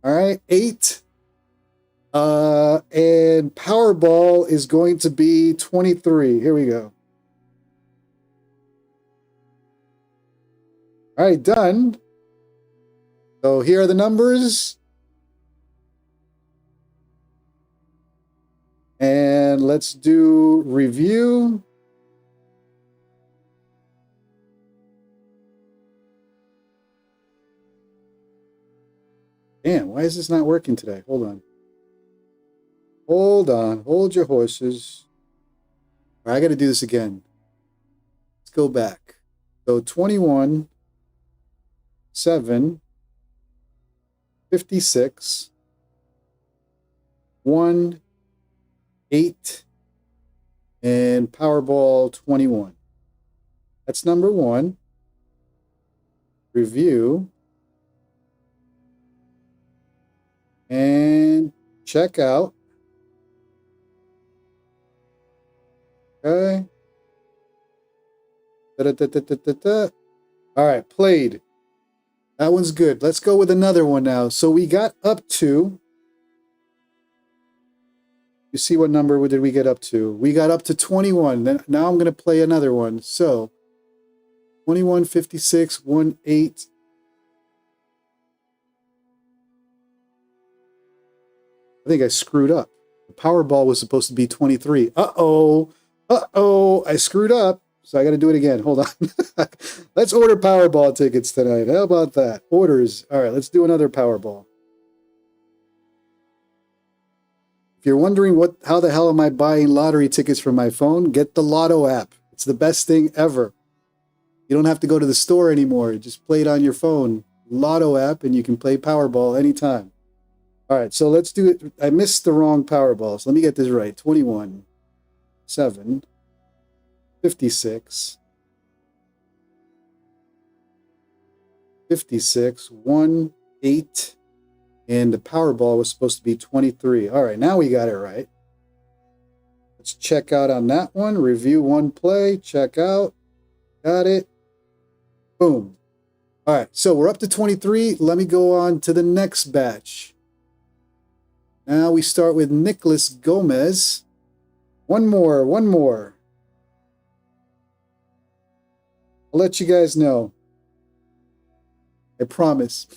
All right, 8. And Powerball is going to be 23. Here we go. All right, done. So here are the numbers. And let's do review. Damn, why is this not working today? Hold on. Hold your horses. All right, I got to do this again. Let's go back. So 21, 7, 56, 1, 8, and Powerball 21. That's number one. Review. And check out. Okay. Da-da-da-da-da-da. All right, played. That one's good. Let's go with another one now. So we got up to, you see what number did we get up to? We got up to 21. Then now I'm going to play another one. So 21, 56, 18. I think I screwed up. The Powerball was supposed to be 23. Uh-oh. Uh-oh. I screwed up. So I got to do it again. Hold on. Let's order Powerball tickets tonight. How about that? Orders. All right, let's do another Powerball. If you're wondering how the hell am I buying lottery tickets from my phone, get the Lotto app. It's the best thing ever. You don't have to go to the store anymore. Just play it on your phone. Lotto app, and you can play Powerball anytime. All right, so let's do it. I missed the wrong Powerball, so let me get this right. 21, 7, 56, 56, 1, 8, and the Powerball was supposed to be 23. All right, now we got it right. Let's check out on that one. Review one play. Check out. Got it. Boom. All right, so we're up to 23. Let me go on to the next batch. Now we start with Nicholas Gomez. One more. I'll let you guys know. I promise.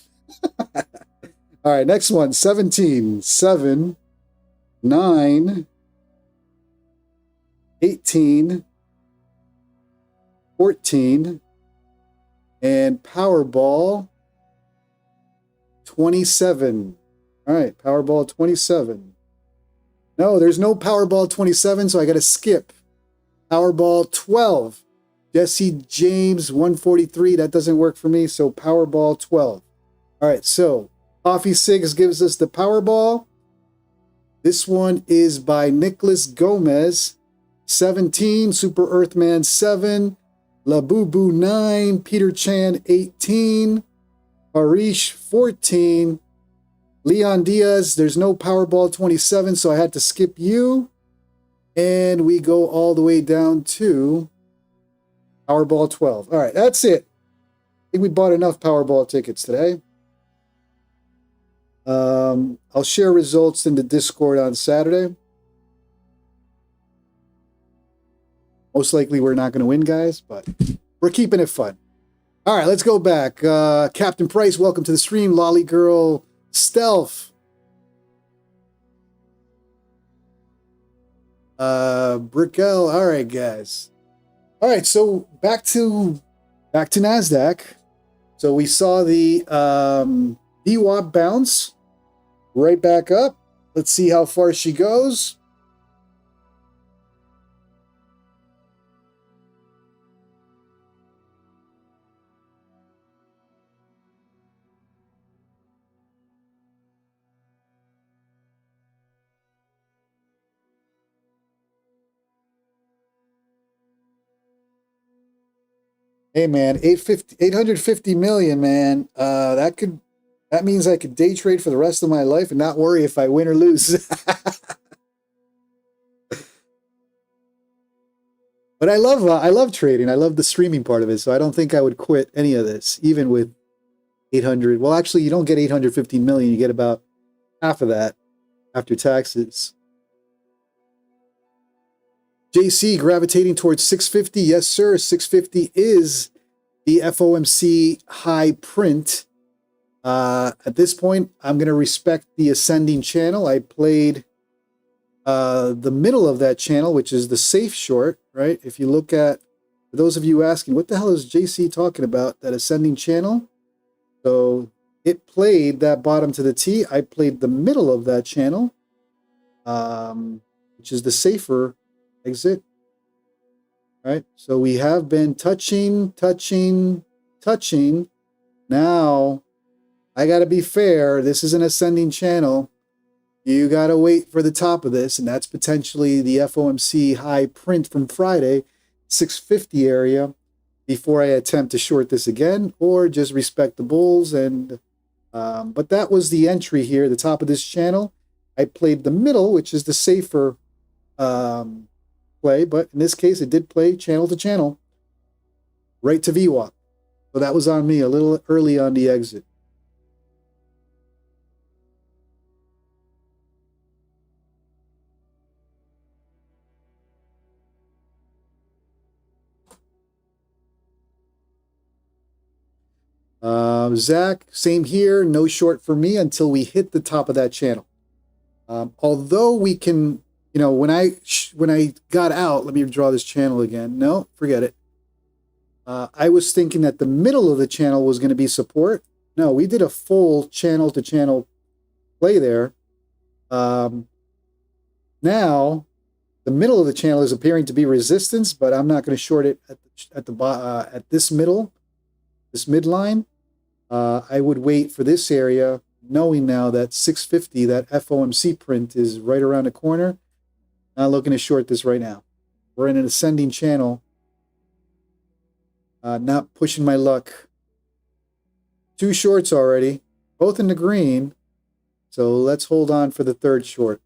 All right, next one. 17, 7, 9, 18, 14, and Powerball 27. All right, Powerball 27. No, there's no Powerball 27, so I got to skip. Powerball 12. Jesse James 143. That doesn't work for me, so Powerball 12. All right, so Coffee Cigs gives us the Powerball. This one is by Nicholas Gomez. 17, Super Earthman 7, Labubu 9, Peter Chan 18, Harish 14, Leon Diaz, there's no Powerball 27, so I had to skip you. And we go all the way down to Powerball 12. All right, that's it. I think we bought enough Powerball tickets today. I'll share results in the Discord on Saturday. Most likely we're not going to win, guys, but we're keeping it fun. All right, let's go back. Captain Price, welcome to the stream. Lolly Girl, Stealth. Brickell. All right, guys. All right, so back to NASDAQ. So we saw the VWAP bounce right back up. Let's see how far she goes. Hey man, 850 million, man. That means I could day trade for the rest of my life and not worry if I win or lose. But I love trading. I love the streaming part of it, so I don't think I would quit any of this, even with 800. Well, actually, you don't get 815 million. You get about half of that after taxes. JC gravitating towards 650. Yes, sir. 650 is the FOMC high print. At this point, I'm going to respect the ascending channel. I played the middle of that channel, which is the safe short, right? If you look at, for those of you asking, what the hell is JC talking about, that ascending channel? So it played that bottom to the T. I played the middle of that channel, which is the safer exit, right? So we have been touching. Now, I got to be fair. This is an ascending channel. you got to wait for the top of this, and that's potentially the FOMC high print from Friday, 650 area, before I attempt to short this again, or just respect the bulls. And but that was the entry here, the top of this channel. I played the middle, which is the safer play, but in this case, it did play channel to channel, right to VWAP. So that was on me, a little early on the exit. Zach, same here, no short for me until we hit the top of that channel. Although we can, you know, when I got out, let me draw this channel again. No, forget it. I was thinking that the middle of the channel was going to be support. No, we did a full channel to channel play there. Now the middle of the channel is appearing to be resistance, but I'm not going to short it at this midline. I would wait for this area, knowing now that 650, that FOMC print is right around the corner. Not looking to short this right now. We're in an ascending channel. Not pushing my luck. 2 shorts already, both in the green. So let's hold on for the 3rd short.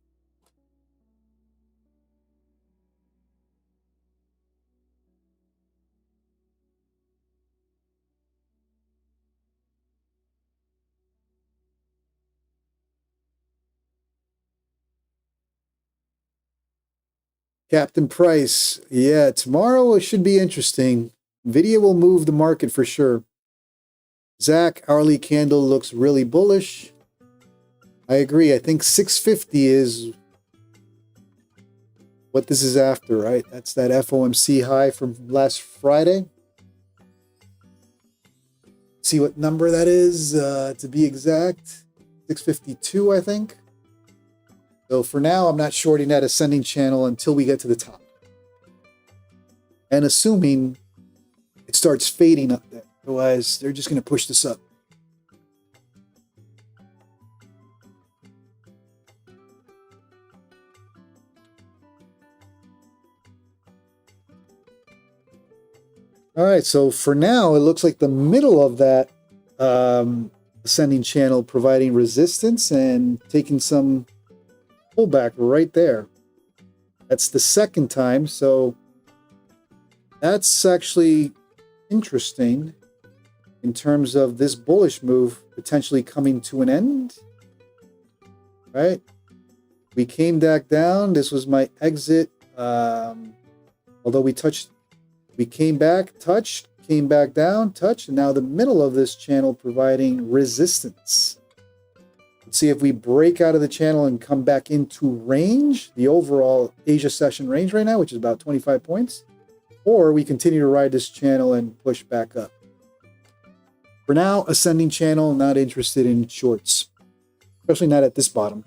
Captain Price, yeah, tomorrow it should be interesting. Nvidia will move the market for sure. Zach, hourly candle looks really bullish. I agree. I think 650 is what this is after, right? That's that FOMC high from last Friday. See what number that is, to be exact. 652, I think. So for now, I'm not shorting that ascending channel until we get to the top. And assuming it starts fading up there. Otherwise, they're just going to push this up. All right, so for now, it looks like the middle of that ascending channel providing resistance and taking some pullback right there. That's the 2nd time, so that's actually interesting in terms of this bullish move potentially coming to an end, right? We came back down. This was my exit. Although we came back, touched, came back down, touched, and now the middle of this channel providing resistance. Let's see if we break out of the channel and come back into range, the overall Asia session range right now, which is about 25 points, or we continue to ride this channel and push back up. For now, ascending channel, not interested in shorts, especially not at this bottom.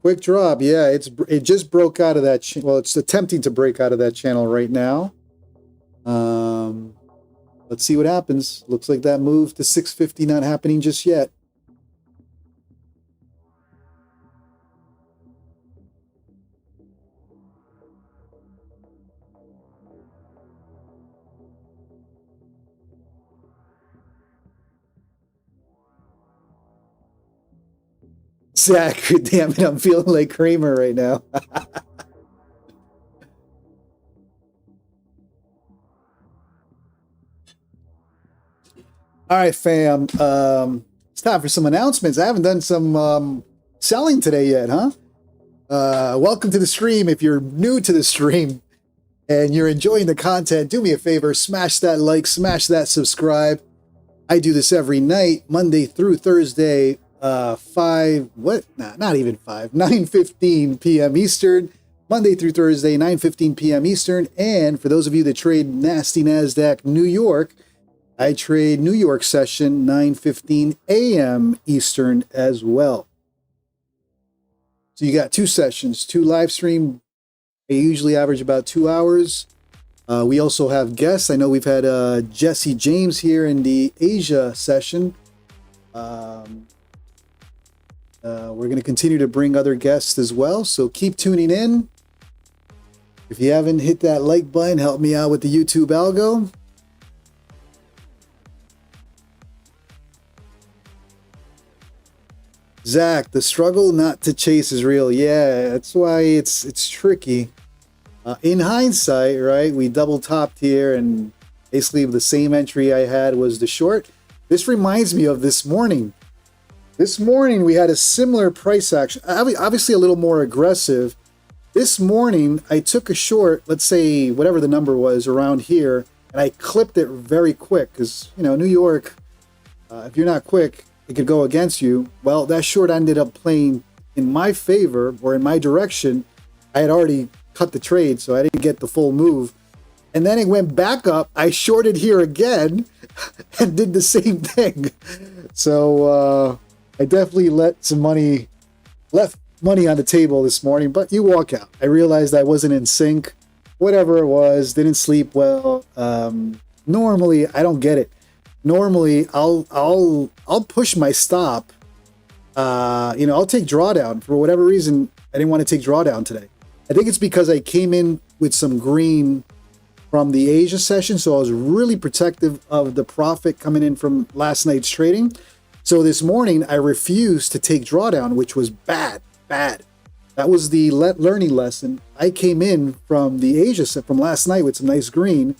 Quick drop, yeah, it just broke out of that. Well, it's attempting to break out of that channel right now. Let's see what happens. Looks like that move to 650 not happening just yet. Zach, damn it, I'm feeling like Kramer right now. All right, fam. It's time for some announcements. I haven't done some selling today yet, huh? Welcome to the stream if you're new to the stream. and you're enjoying the content, do me a favor, smash that like, smash that subscribe. I do this every night, Monday through Thursday, 9:15 p.m. Eastern, Monday through Thursday, 9:15 p.m. Eastern. And for those of you that trade nasty NASDAQ New York, I trade New York session 9:15 a.m. Eastern as well. So you got two sessions, two live stream. They usually average about 2 hours. We also have guests. I know we've had Jesse James here in the Asia session. We're going to continue to bring other guests as well. So keep tuning in. If you haven't hit that like button, help me out with the YouTube algo. Zach, the struggle not to chase is real. Yeah, that's why it's tricky. In hindsight, right, we double topped here, and basically the same entry I had was the short. This reminds me of this morning. This morning we had a similar price action, obviously a little more aggressive. This morning I took a short, let's say whatever the number was around here, and I clipped it very quick because, you know, New York, if you're not quick, it could go against you. Well, that short ended up playing in my favor or in my direction. I had already cut the trade, so I didn't get the full move. And then it went back up. I shorted here again and did the same thing. So I definitely left money on the table this morning, but you walk out. I realized I wasn't in sync. Whatever it was, didn't sleep well. Normally, I don't get it. Normally, I'll push my stop. I'll take drawdown. For whatever reason, I didn't want to take drawdown today. I think it's because I came in with some green from the Asia session, so I was really protective of the profit coming in from last night's trading. So this morning, I refused to take drawdown, which was bad. That was the learning lesson. I came in from the Asia set from last night with some nice green,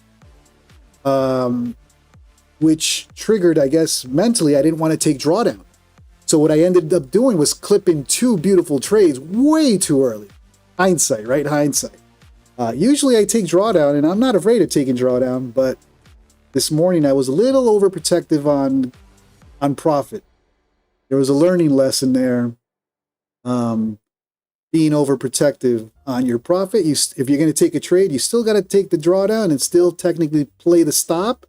which triggered, I guess, mentally, I didn't want to take drawdown. So what I ended up doing was clipping two beautiful trades way too early. Hindsight, right? Hindsight. Usually I take drawdown, and I'm not afraid of taking drawdown, but this morning I was a little overprotective on profit. There was a learning lesson there. Being overprotective on your profit. If you're going to take a trade, you still got to take the drawdown and still technically play the stop.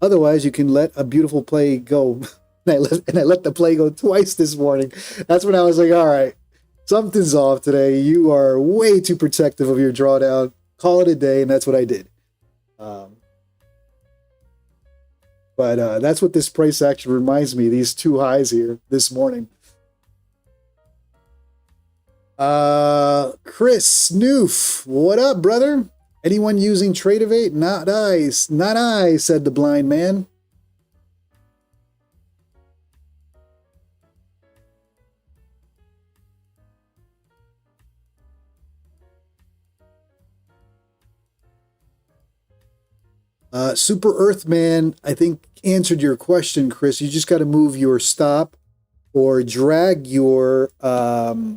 Otherwise, you can let a beautiful play go. And I let the play go twice this morning. That's when I was like, all right, something's off today. You are way too protective of your drawdown. Call it a day, and that's what I did. But that's what this price action reminds me, these two highs here this morning. Chris Snoof, what up, brother? Anyone using Tradeify? Not I, said the blind man. Super Earthman, I think, answered your question, Chris. You just got to move your stop or drag your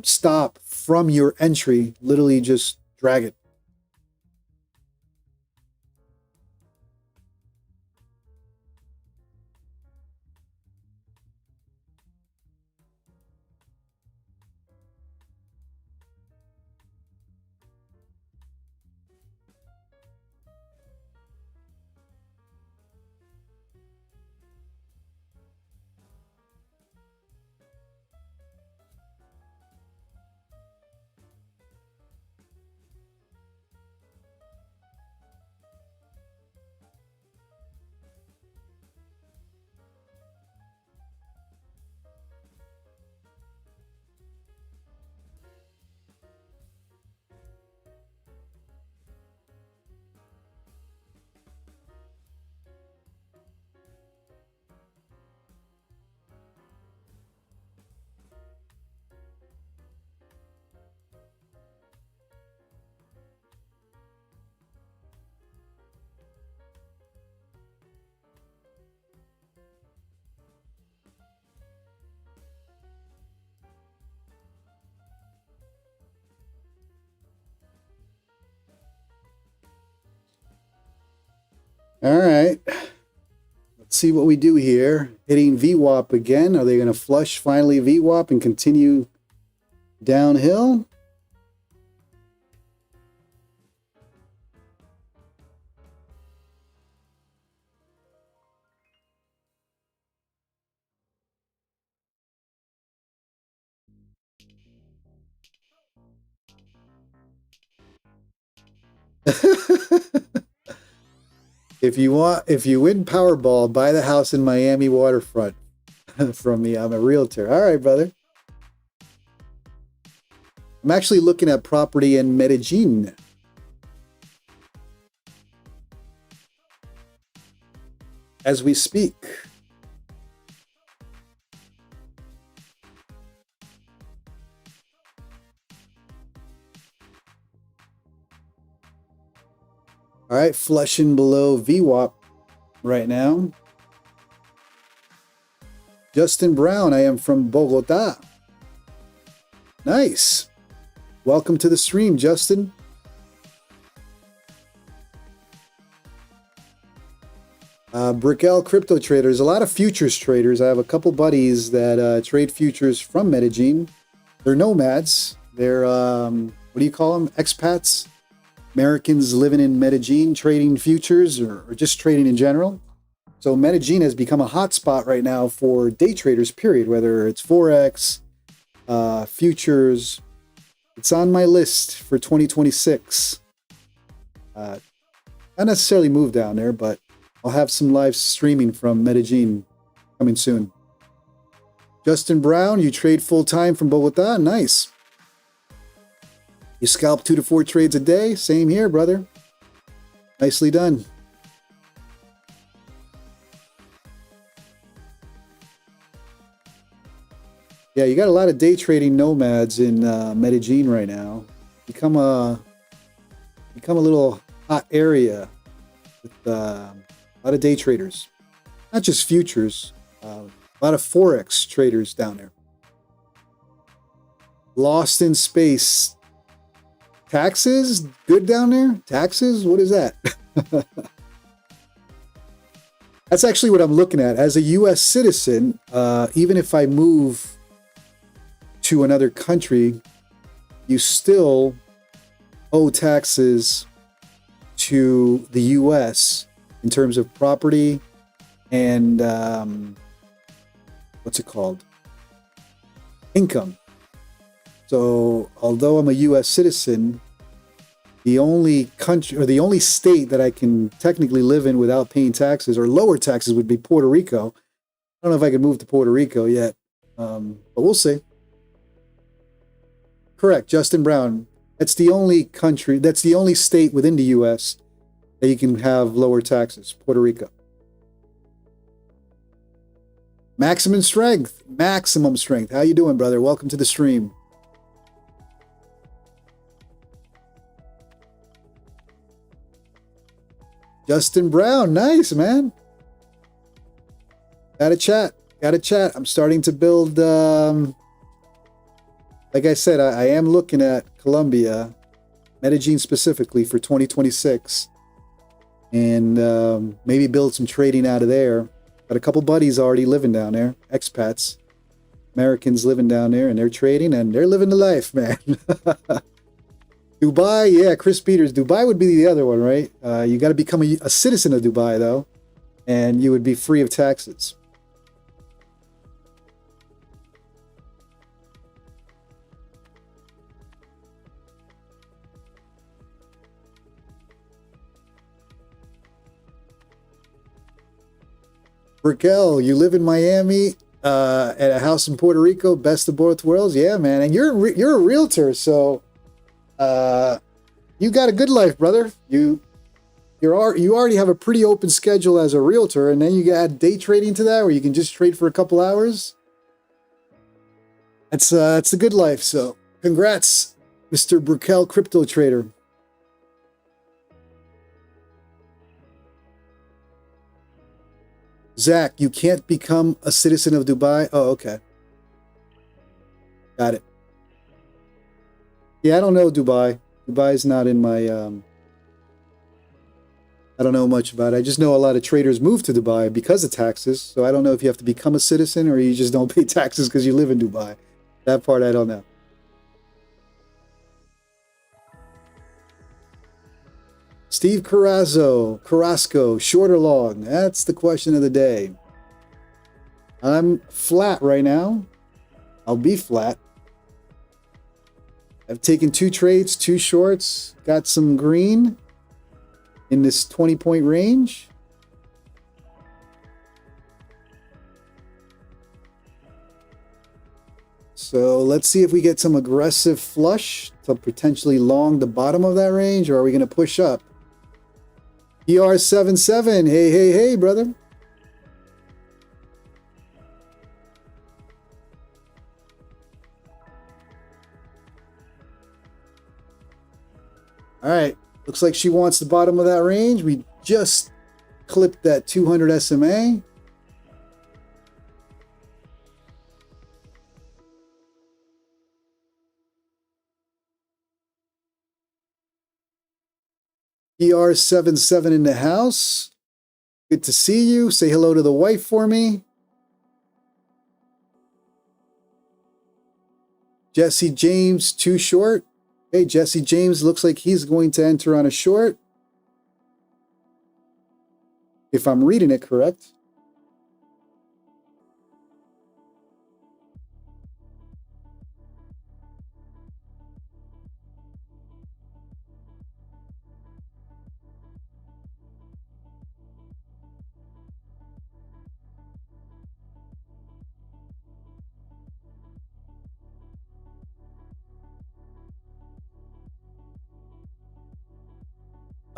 stop from your entry. Literally just drag it. All right. Let's see what we do here. Hitting VWAP again. Are they going to flush finally VWAP and continue downhill? If you win Powerball, buy the house in Miami waterfront from me. I'm a realtor. All right, brother. I'm actually looking at property in Medellin. As we speak. All right, flushing below VWAP right now. Justin Brown, I am from Bogota. Nice. Welcome to the stream, Justin. Brickell Crypto Traders, a lot of futures traders. I have a couple buddies that trade futures from Medellin. They're nomads. They're, what do you call them? Expats. Americans living in Medellin trading futures or just trading in general. So Medellin has become a hotspot right now for day traders, period, whether it's Forex, futures. It's on my list for 2026. Not necessarily move down there, but I'll have some live streaming from Medellin coming soon. Justin Brown, you trade full-time from Bogota? Nice. You scalp 2 to 4 trades a day? Same here, brother. Nicely done. Yeah, you got a lot of day trading nomads in Medellin right now. Become a little hot area with a lot of day traders. Not just futures, a lot of Forex traders down there. Lost in space. Taxes? Good down there? Taxes? What is that? That's actually what I'm looking at. As a U.S. citizen, even if I move to another country, you still owe taxes to the U.S. in terms of property and what's it called? Income. So although I'm a U.S. citizen, the only country or the only state that I can technically live in without paying taxes or lower taxes would be Puerto Rico. I don't know if I can move to Puerto Rico yet, but we'll see. Correct, Justin Brown. That's the only country, that's the only state within the U.S. that you can have lower taxes, Puerto Rico. Maximum strength. How you doing, brother? Welcome to the stream. Justin Brown, nice, man. Gotta chat. I'm starting to build, like I said, I am looking at Colombia, Medellin specifically for 2026, and maybe build some trading out of there. Got a couple buddies already living down there, expats, Americans living down there, and they're trading, and they're living the life, man. Dubai, yeah, Chris Peters. Dubai would be the other one, right? You got to become a citizen of Dubai, though, and you would be free of taxes. Raquel, you live in Miami, at a house in Puerto Rico, best of both worlds. Yeah, man, and you're a realtor, so you got a good life, brother. You already have a pretty open schedule as a realtor, and then you add day trading to that, where you can just trade for a couple hours. That's a good life. So, congrats, Mr. Brickell Crypto Trader. Zach, you can't become a citizen of Dubai. Oh, okay. Got it. Yeah, I don't know Dubai. Dubai is not in my I don't know much about it. I just know a lot of traders move to Dubai because of taxes. So I don't know if you have to become a citizen or you just don't pay taxes because you live in Dubai. That part I don't know. Steve Carrasco, short or long? That's the question of the day. I'm flat right now. I'll be flat. I've taken 2 trades, 2 shorts, got some green in this 20-point range. So let's see if we get some aggressive flush to potentially long the bottom of that range, or are we going to push up? PR77, hey, brother. All right, looks like she wants the bottom of that range. We just clipped that 200 SMA. PR77 in the house. Good to see you. Say hello to the wife for me. Jesse James, too short. Hey, Jesse James looks like he's going to enter on a short. If I'm reading it correct.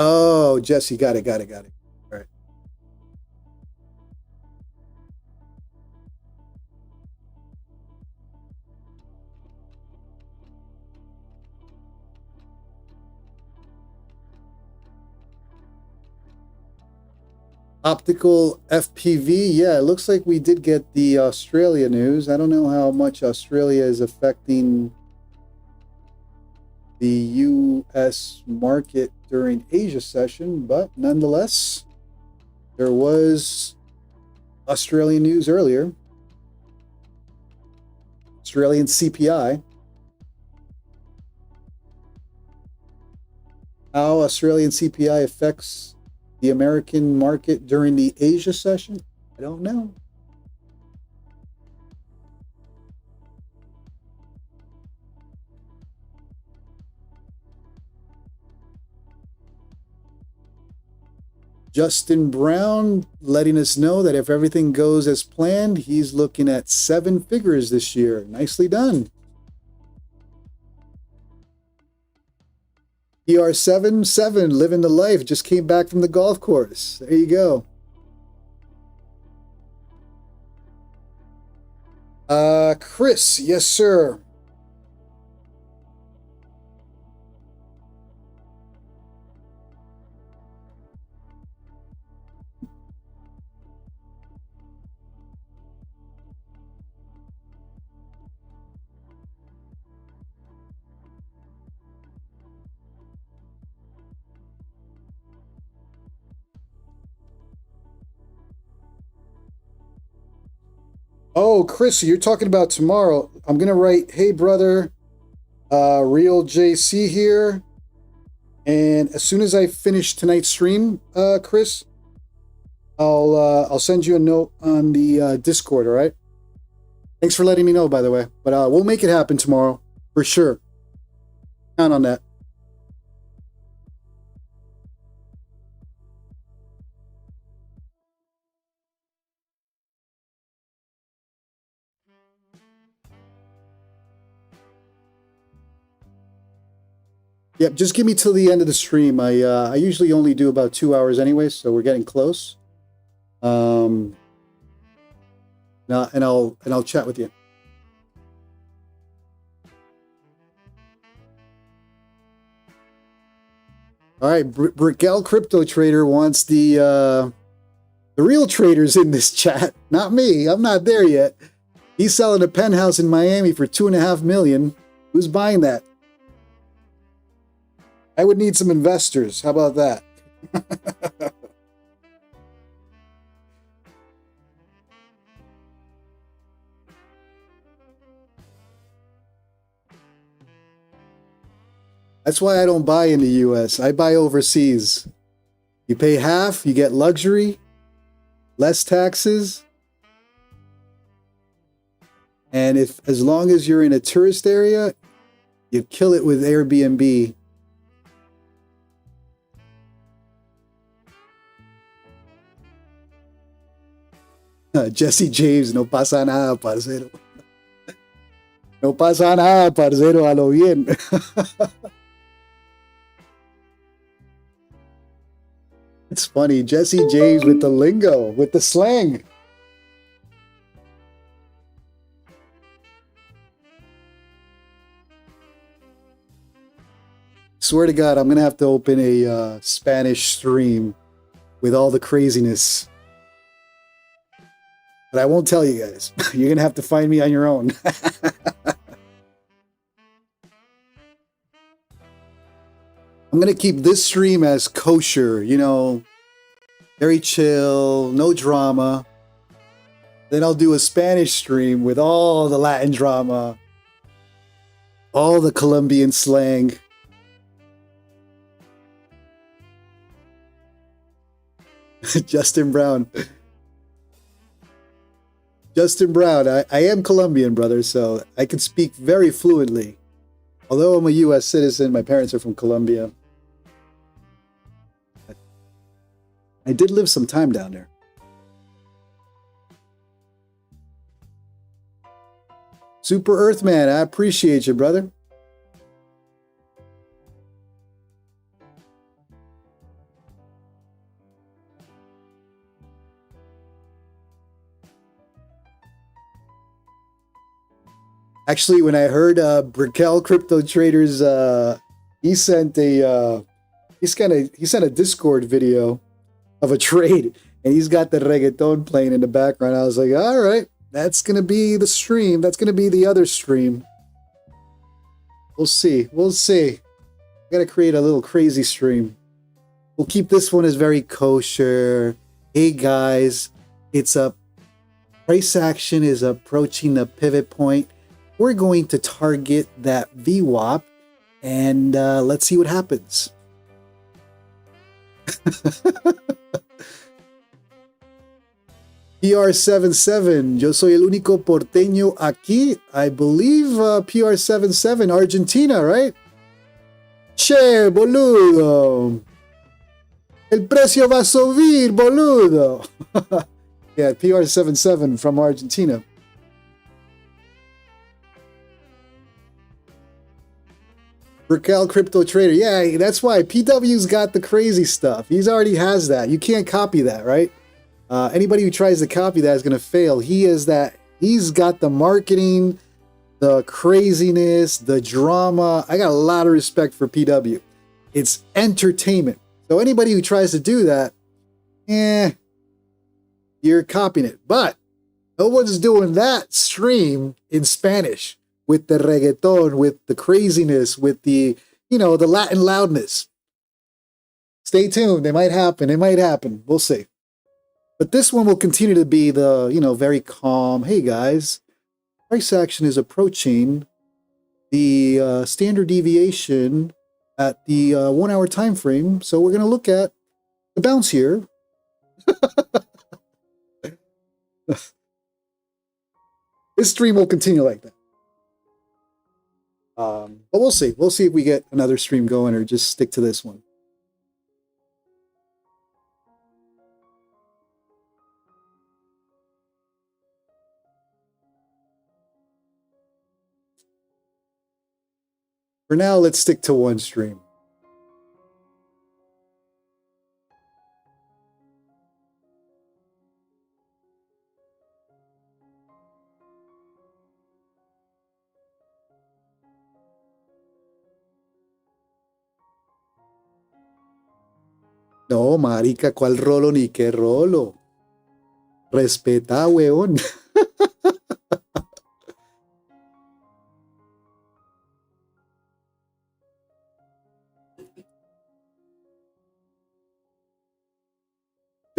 Oh, Jesse, got it. All right. Optical FPV. Yeah, it looks like we did get the Australia news. I don't know how much Australia is affecting the U.S. market during Asia session, but nonetheless, there was Australian news earlier. Australian CPI. How Australian CPI affects the American market during the Asia session? I don't know. Justin Brown letting us know that if everything goes as planned, he's looking at 7 figures this year. Nicely done. PR77, living the life, just came back from the golf course. There you go. Chris, yes, sir. Oh, Chris, you're talking about tomorrow. I'm going to write, hey, brother, real JC here. And as soon as I finish tonight's stream, Chris, I'll send you a note on the Discord, all right? Thanks for letting me know, by the way. But we'll make it happen tomorrow, for sure. Count on that. Yep, just give me till the end of the stream. I usually only do about 2 hours anyway, so we're getting close. And I'll chat with you. All right, Brickell Crypto Trader wants the real traders in this chat, not me. I'm not there yet. He's selling a penthouse in Miami for $2.5 million. Who's buying that? I would need some investors. How about that? That's why I don't buy in the US. I buy overseas. You pay half, you get luxury, less taxes, and if as long as you're in a tourist area, you kill it with Airbnb. Jesse James, no pasa nada, parcero. No pasa nada, parcero, a lo bien. It's funny, Jesse James with the lingo, with the slang. Swear to God, I'm gonna have to open a Spanish stream with all the craziness. But I won't tell you guys. You're gonna have to find me on your own. I'm gonna keep this stream as kosher, you know, very chill, no drama. Then I'll do a Spanish stream with all the Latin drama, all the Colombian slang. Justin Brown. Justin Brown, I am Colombian, brother, so I can speak very fluently. Although I'm a U.S. citizen, my parents are from Colombia. I did live some time down there. Super Earthman, I appreciate you, brother. Actually, when I heard Brickell Crypto Traders, he sent a Discord video of a trade, and he's got the reggaeton playing in the background. I was like, all right, that's gonna be the stream. That's gonna be the other stream. We'll see. We'll see. I gotta create a little crazy stream. We'll keep this one as very kosher. Hey guys, it's a price action is approaching the pivot point. We're going to target that VWAP, and let's see what happens. PR77, yo soy el único porteño aquí. I believe PR77, Argentina, right? Che, boludo. El precio va a subir, boludo. Yeah, PR77 from Argentina. Brickell Crypto Trader. Yeah, that's why PW's got the crazy stuff. He's already has that. You can't copy that, right? Anybody who tries to copy that is going to fail. He is that. He's got the marketing, the craziness, the drama. I got a lot of respect for PW. It's entertainment. So anybody who tries to do that, you're copying it. But no one's doing that stream in Spanish with the reggaeton, with the craziness, with the, you know, the Latin loudness. Stay tuned. It might happen. It might happen. We'll see. But this one will continue to be the, you know, very calm. Hey guys, price action is approaching the standard deviation at the 1 hour time frame. So we're going to look at the bounce here. This stream will continue like that. But we'll see. We'll see if we get another stream going or just stick to this one. For now, let's stick to one stream. No, marica, ¿cuál rolo ni qué rolo? Respeta, weón.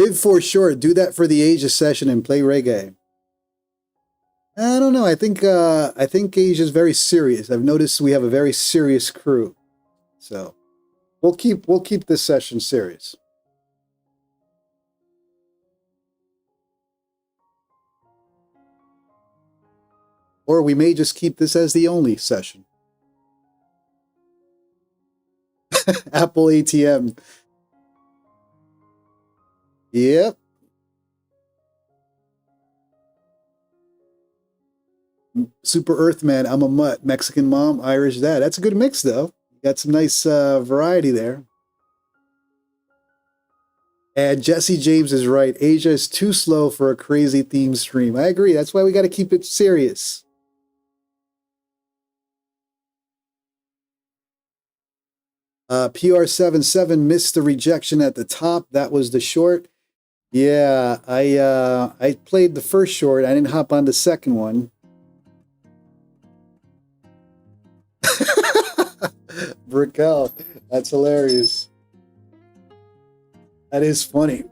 Bid for short. Do that for the Asia session and play reggae. I don't know. I think Asia's very serious. I've noticed we have a very serious crew, so we'll keep this session serious. Or we may just keep this as the only session. Apple ATM. Yep. Super Earthman, I'm a mutt. Mexican mom, Irish dad. That's a good mix, though. Got some nice variety there. And Jesse James is right. Asia is too slow for a crazy theme stream. I agree. That's why we got to keep it serious. PR77 missed the rejection at the top. That was the short. Yeah, I played the first short. I didn't hop on the second one. Brickell, that's hilarious. That is funny.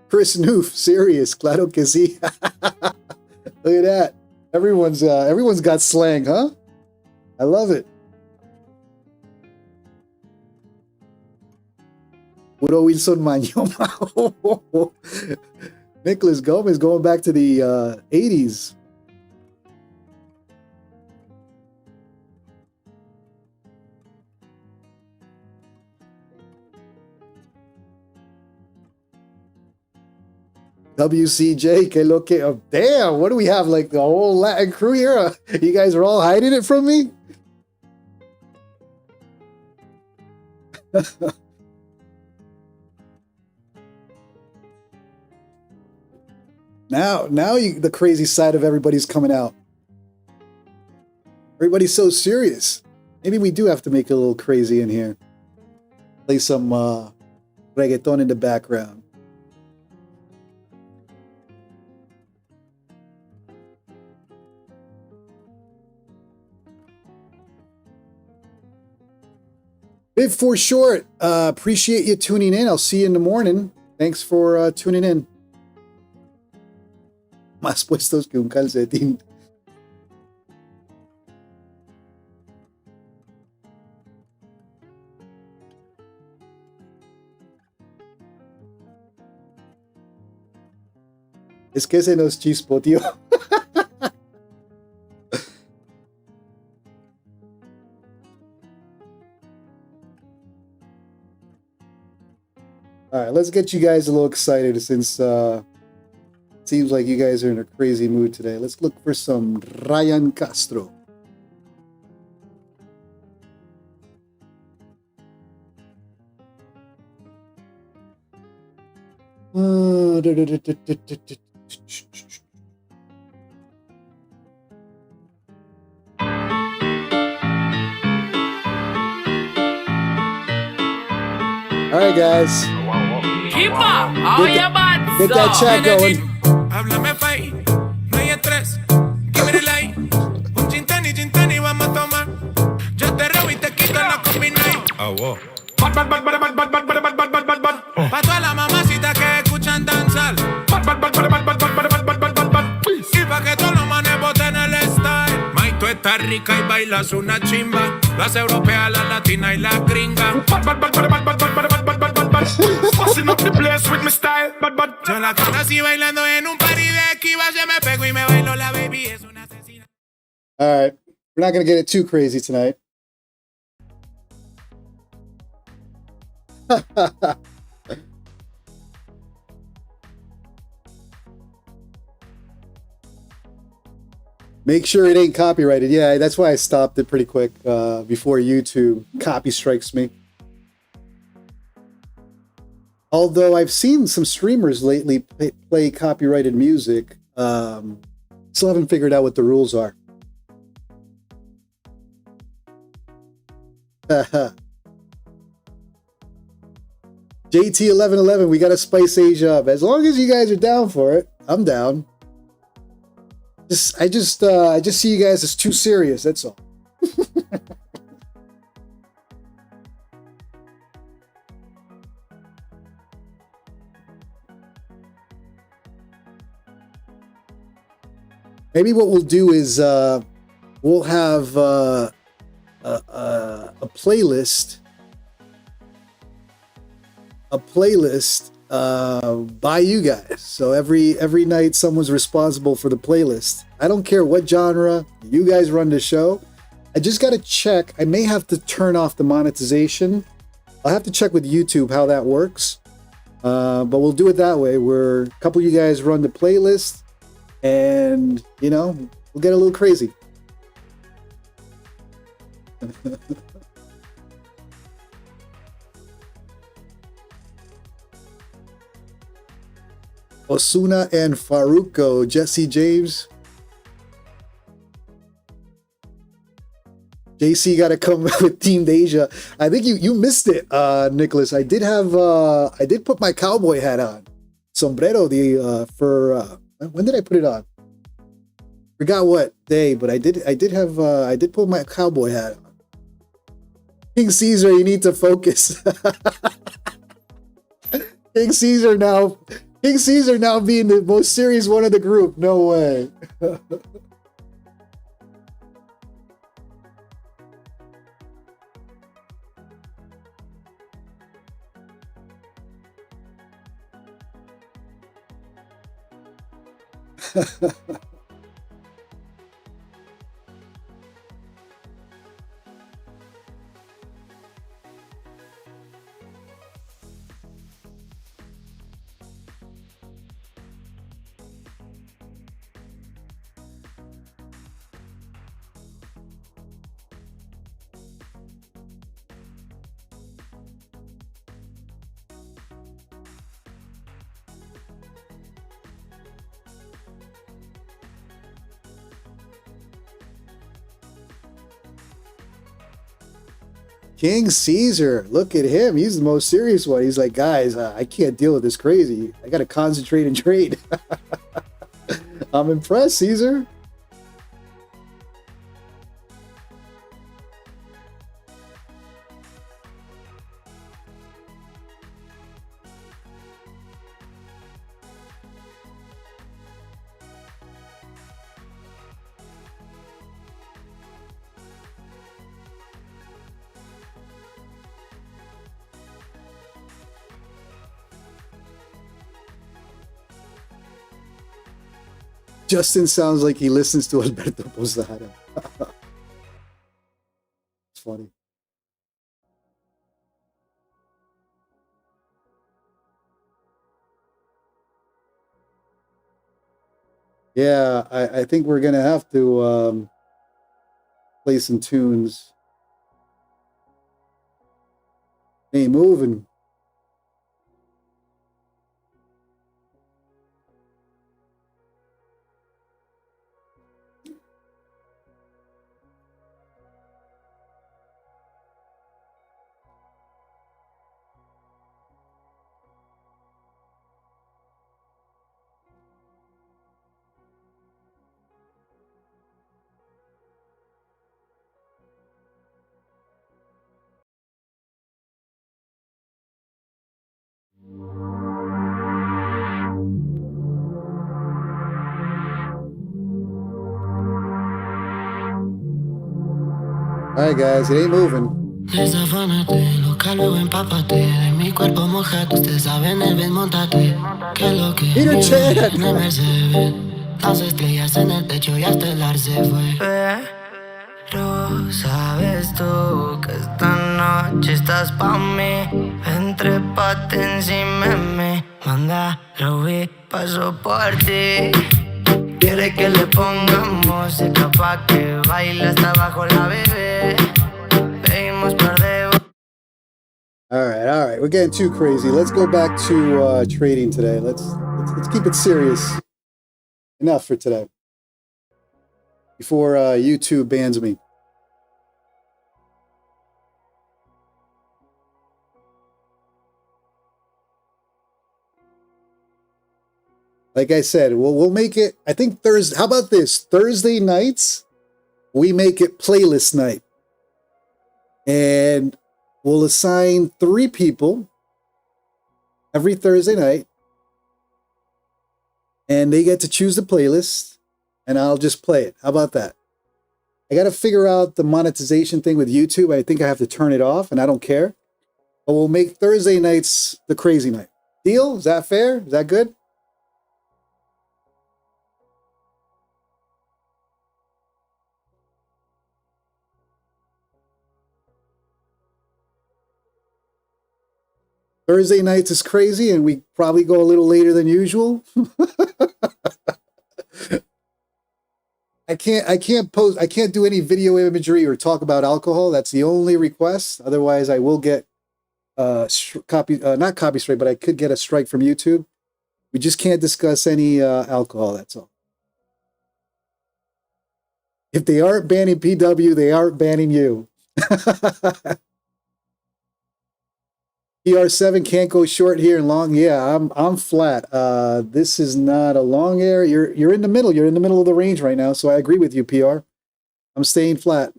Chris Noof, serious. Claro que sí. Look at that. Everyone's got slang, huh? I love it. Puro Wilson Mañoma. Nicholas Gomez going back to the 80s. WCJ, que lo que, oh, damn, what do we have, like the whole Latin crew here? You guys are all hiding it from me? Now the crazy side of everybody's coming out. Everybody's so serious. Maybe we do have to make it a little crazy in here. Play some reggaeton in the background. Bid for short. Appreciate you tuning in. I'll see you in the morning. Thanks for tuning in. Más puestos que un calcetín. Es que se nos chispoteó. All right, let's get you guys a little excited since it seems like you guys are in a crazy mood today. Let's look for some Ryan Castro. All right, guys. Get that chat going. Háblame, fai, no hay estrés. Give me the light. Un gin tonic, vamos a tomar. Yo te robo y te quito la combination. Ah, wow. Pa' todas las mamacitas que escuchan danzar. Y pa' que todos los manes boten el style. May, tú estás rica y bailas una chimba. Las europeas, las latinas y las gringas. Passing up the place with my style, but yo la conocí bailando en un party de Esquiva. Se me pegó y me bailó la baby. Es una asesina. All right, we're not gonna get it too crazy tonight. Make sure it ain't copyrighted. Yeah, that's why I stopped it pretty quick before YouTube copy strikes me. Although I've seen some streamers lately play copyrighted music, still haven't figured out what the rules are. JT1111, we got to spice Asia up. As long as you guys are down for it, I'm down. I just see you guys as too serious. That's all. Maybe what we'll do is we'll have a playlist. By you guys. So every night someone's responsible for the playlist. I don't care what genre, you guys run the show. I just got to check. I may have to turn off the monetization. I'll have to check with YouTube how that works. But we'll do it that way, where a couple of you guys run the playlist, and you know, we'll get a little crazy. Osuna and Faruko, Jesse James. JC got to come with Team Asia. I think you missed it, Nicholas. I did put my cowboy hat on, sombrero. When did I put it on? Forgot what day, but I did put my cowboy hat on. King Caesar, you need to focus. King Caesar now being the most serious one of the group. No way. King Caesar, look at him. He's the most serious one. He's like, guys, I can't deal with this crazy. I got to concentrate and trade. I'm impressed, Caesar. Justin sounds like he listens to Alberto Posada. It's funny. Yeah, I think we're gonna have to play some tunes. Ain't moving. All right, guys, it ain't moving. Desafánate, loca, luego empápate. De mi cuerpo mojado, ustedes saben, el ven, montate. Que lo que Peter Chan. en el Mercedes. Las estrellas en el techo y hasta el ar se fue. Pero sabes tú que esta noche estás pa' mí. Entrépate encima de mí. Manda, lo vi, paso por ti. Quiere que le pongamos música pa' que baile hasta abajo la bebé. Pedimos par de... All right. We're getting too crazy. Let's go back to trading today. Let's keep it serious. Enough for today. Before YouTube bans me. Like I said, we'll make it, I think Thursday. How about this? Thursday nights, we make it playlist night. And we'll assign 3 people every Thursday night. And they get to choose the playlist. and I'll just play it. How about that? I got to figure out the monetization thing with YouTube. I think I have to turn it off, and I don't care. But we'll make Thursday nights the crazy night. Deal? Is that fair? Is that good? Thursday nights is crazy, and we probably go a little later than usual. I can't do any video imagery or talk about alcohol. That's the only request. Otherwise, I will get not copy strike, but I could get a strike from YouTube. We just can't discuss any alcohol. That's all. If they aren't banning PW, they aren't banning you. PR7 can't go short here and long. Yeah, I'm flat. This is not a long area. You're in the middle. You're in the middle of the range right now. So I agree with you, PR. I'm staying flat.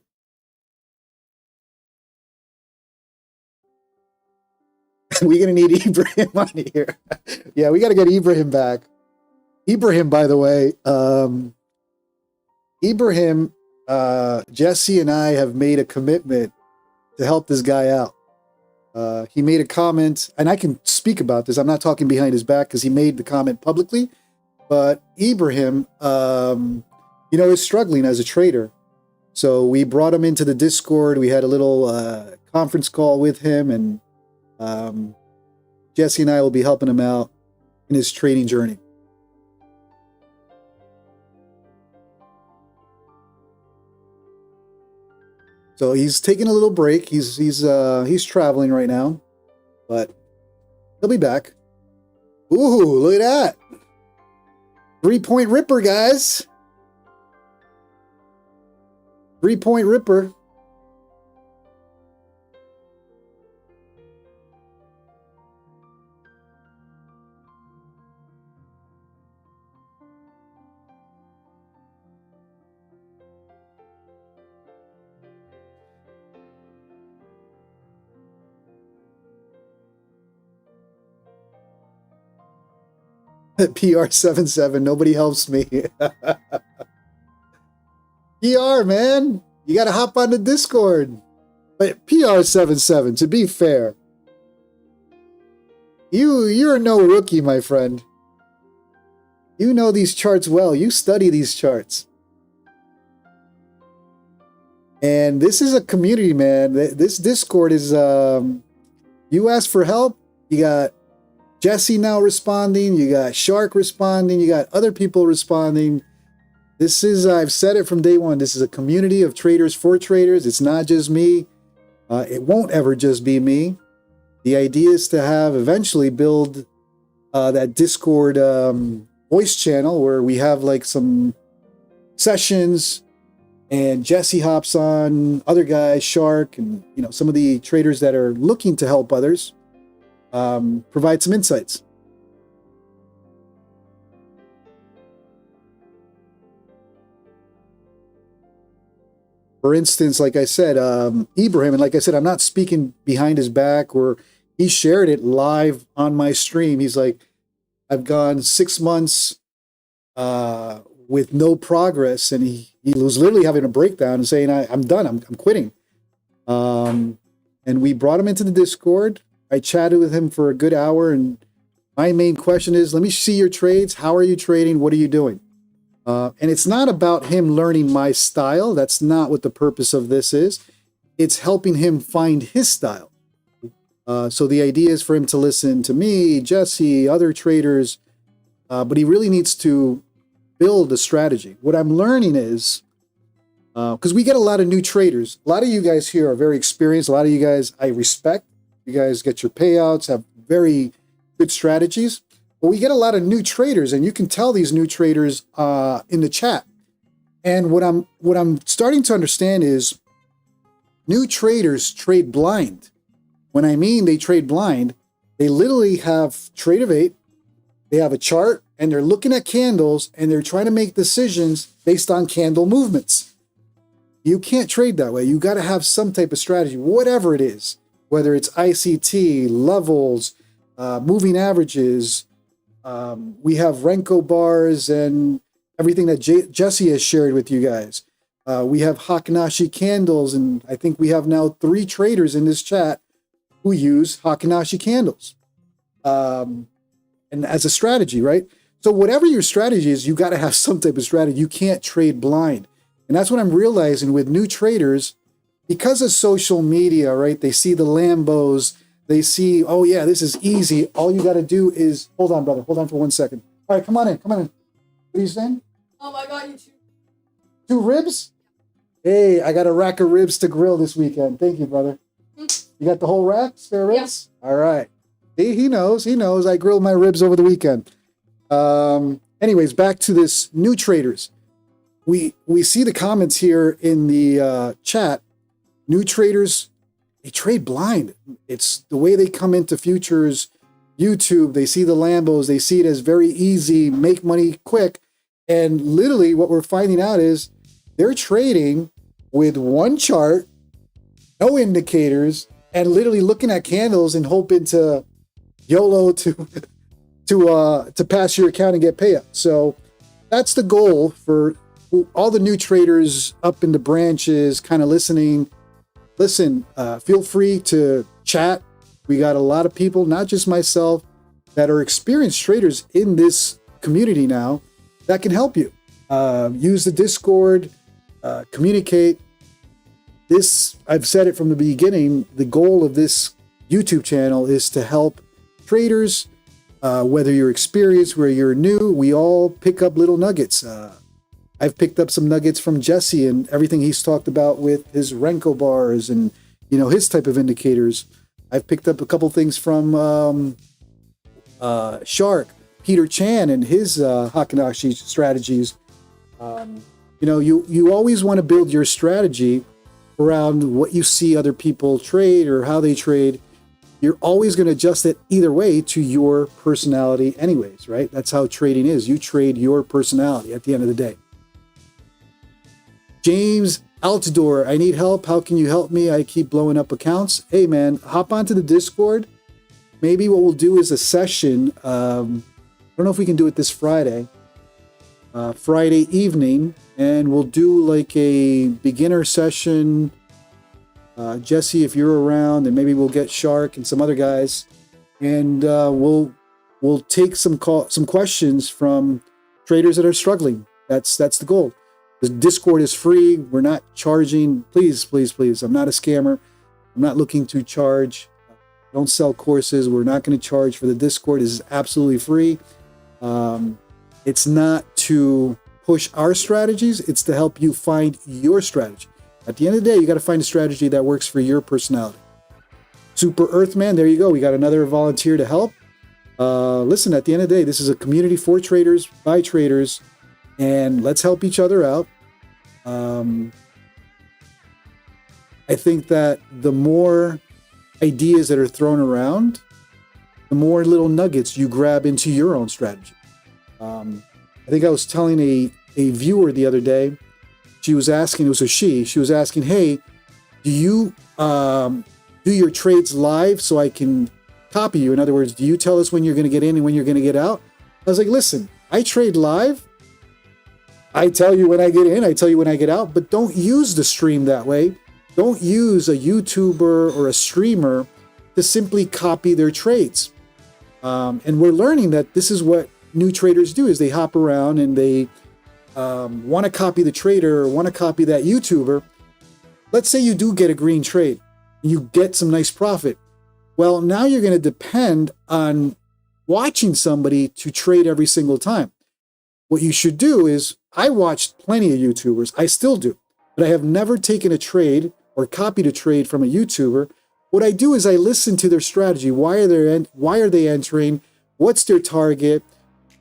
We're gonna need Ibrahim on here. Yeah, we got to get Ibrahim back. Ibrahim, by the way, Ibrahim, Jesse and I have made a commitment to help this guy out. He made a comment, and I can speak about this. I'm not talking behind his back because he made the comment publicly. But Ibrahim, is struggling as a trader. So we brought him into the Discord. We had a little conference call with him, and Jesse and I will be helping him out in his trading journey. So he's taking a little break. He's traveling right now, but he'll be back. Ooh, look at that. 3-point ripper, guys. 3-point ripper. PR77, nobody helps me. PR, man, you got to hop on the Discord. But PR77, to be fair, you're no rookie, my friend. You know these charts well. You study these charts. And this is a community, man. This Discord is, you ask for help, you got Jesse now responding, you got Shark responding, you got other people responding. This is, I've said it from day one, this is a community of traders for traders. It's not just me. It won't ever just be me. The idea is to have eventually build that Discord voice channel where we have like some sessions and Jesse hops on, other guys, Shark, and some of the traders that are looking to help others. Provide some insights. For instance, like I said, Ibrahim, and like I said, I'm not speaking behind his back, or he shared it live on my stream. He's like, I've gone 6 months with no progress, and he was literally having a breakdown and saying, I'm done, I'm quitting. And we brought him into the Discord. I chatted with him for a good hour, and my main question is, let me see your trades. How are you trading? What are you doing? And it's not about him learning my style. That's not what the purpose of this is. It's helping him find his style. So the idea is for him to listen to me, Jesse, other traders, but he really needs to build a strategy. What I'm learning is, because we get a lot of new traders. A lot of you guys here are very experienced. A lot of you guys I respect. You guys get your payouts, have very good strategies. But we get a lot of new traders, and you can tell these new traders in the chat. And what I'm starting to understand is new traders trade blind. When I mean they trade blind, they literally have trade of 8, they have a chart, and they're looking at candles, and they're trying to make decisions based on candle movements. You can't trade that way. You got to have some type of strategy, whatever it is. Whether it's ICT, levels, moving averages, we have Renko bars and everything that Jesse has shared with you guys. We have Hakanashi candles, and I think we have now 3 traders in this chat who use Hakanashi candles. And as a strategy, right? So whatever your strategy is, you got to have some type of strategy. You can't trade blind. And that's what I'm realizing with new traders, because of social media, right? They see the Lambos, they see, oh yeah, this is easy. All you got to do is, hold on, brother. Hold on for 1 second. All right, come on in. What are you saying? I got you 2 ribs? Hey, I got a rack of ribs to grill this weekend. Thank you, brother. You got the whole rack, spare ribs? Yeah. All right. He knows. I grilled my ribs over the weekend. Anyways, back to this new traders. We see the comments here in the chat. New traders, they trade blind. It's the way they come into futures, YouTube. They see the Lambos. They see it as very easy, make money quick. And literally what we're finding out is they're trading with one chart, no indicators, and literally looking at candles and hoping to YOLO to pass your account and get payout. So that's the goal for all the new traders up in the branches, kind of listening. Listen, feel free to chat. We got a lot of people, not just myself, that are experienced traders in this community now that can help you. Use the Discord, communicate. This, I've said it from the beginning, the goal of this YouTube channel is to help traders, whether you're experienced, whether you're new, we all pick up little nuggets. I've picked up some nuggets from Jesse and everything he's talked about with his Renko bars and, his type of indicators. I've picked up a couple things from Shark, Peter Chan, and his Hakanashi strategies. You always want to build your strategy around what you see other people trade or how they trade. You're always going to adjust it either way to your personality anyways, right? That's how trading is. You trade your personality at the end of the day. James Altador, I need help. How can you help me? I keep blowing up accounts. Hey man, hop onto the Discord. Maybe what we'll do is a session. I don't know if we can do it this Friday. Friday evening, and we'll do like a beginner session. Jesse, if you're around, and maybe we'll get Shark and some other guys, and we'll take some questions from traders that are struggling. That's the goal. The Discord is free. We're not charging. Please. I'm not a scammer. I'm not looking to charge. Don't sell courses. We're not going to charge for the Discord. It is absolutely free. It's not to push our strategies. It's to help you find your strategy. At the end of the day, you got to find a strategy that works for your personality. Super Earthman, there you go. We got another volunteer to help. Listen, at the end of the day, this is a community for traders, by traders, and let's help each other out. I think that the more ideas that are thrown around, the more little nuggets you grab into your own strategy. I think I was telling a viewer the other day, she was asking, it was a she was asking, hey, do you do your trades live so I can copy you? In other words, do you tell us when you're going to get in and when you're going to get out? I was like, listen, I trade live. I tell you when I get in, I tell you when I get out, but don't use the stream that way. Don't use a YouTuber or a streamer to simply copy their trades. And we're learning that this is what new traders do, is they hop around and they want to copy the trader or want to copy that YouTuber. Let's say you do get a green trade, you get some nice profit. Well, now you're going to depend on watching somebody to trade every single time. What you should do is, I watched plenty of YouTubers, I still do, but I have never taken a trade or copied a trade from a YouTuber. What I do is I listen to their strategy. Why are they entering? What's their target?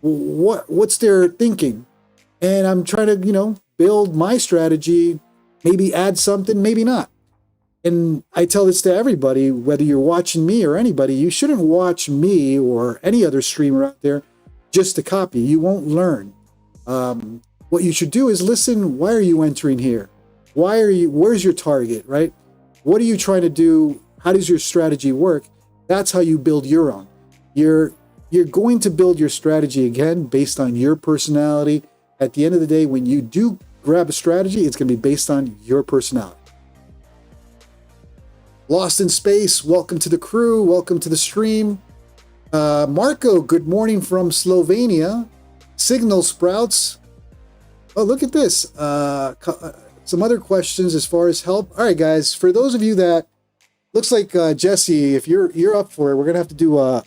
What's their thinking? And I'm trying to, build my strategy, maybe add something, maybe not. And I tell this to everybody, whether you're watching me or anybody, you shouldn't watch me or any other streamer out there just to copy. You won't learn. What you should do is listen. Why are you entering here? Where's your target, right? What are you trying to do? How does your strategy work? That's how you build your own. You're going to build your strategy again based on your personality, at the end of the day, when you do grab a strategy, it's going to be based on your personality. Lost in Space, welcome to the crew. Welcome to the stream. Marco, good morning from Slovenia. Signal Sprouts. Oh, look at this. Some other questions as far as help. All right, guys. For those of you that looks like Jesse, if you're up for it, we're gonna have to do a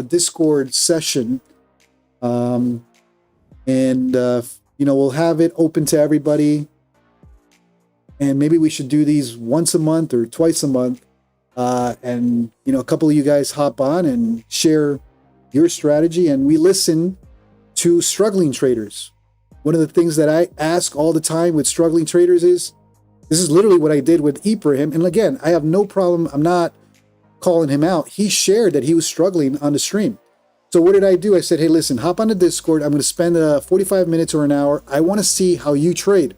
Discord session, and we'll have it open to everybody. And maybe we should do these once a month or twice a month. And a couple of you guys hop on and share your strategy, and we listen to struggling traders. One of the things that I ask all the time with struggling traders is, this is literally what I did with Ibrahim. And again, I have no problem. I'm not calling him out. He shared that he was struggling on the stream. So what did I do? I said, hey, listen, hop on the Discord. I'm going to spend 45 minutes or an hour. I want to see how you trade.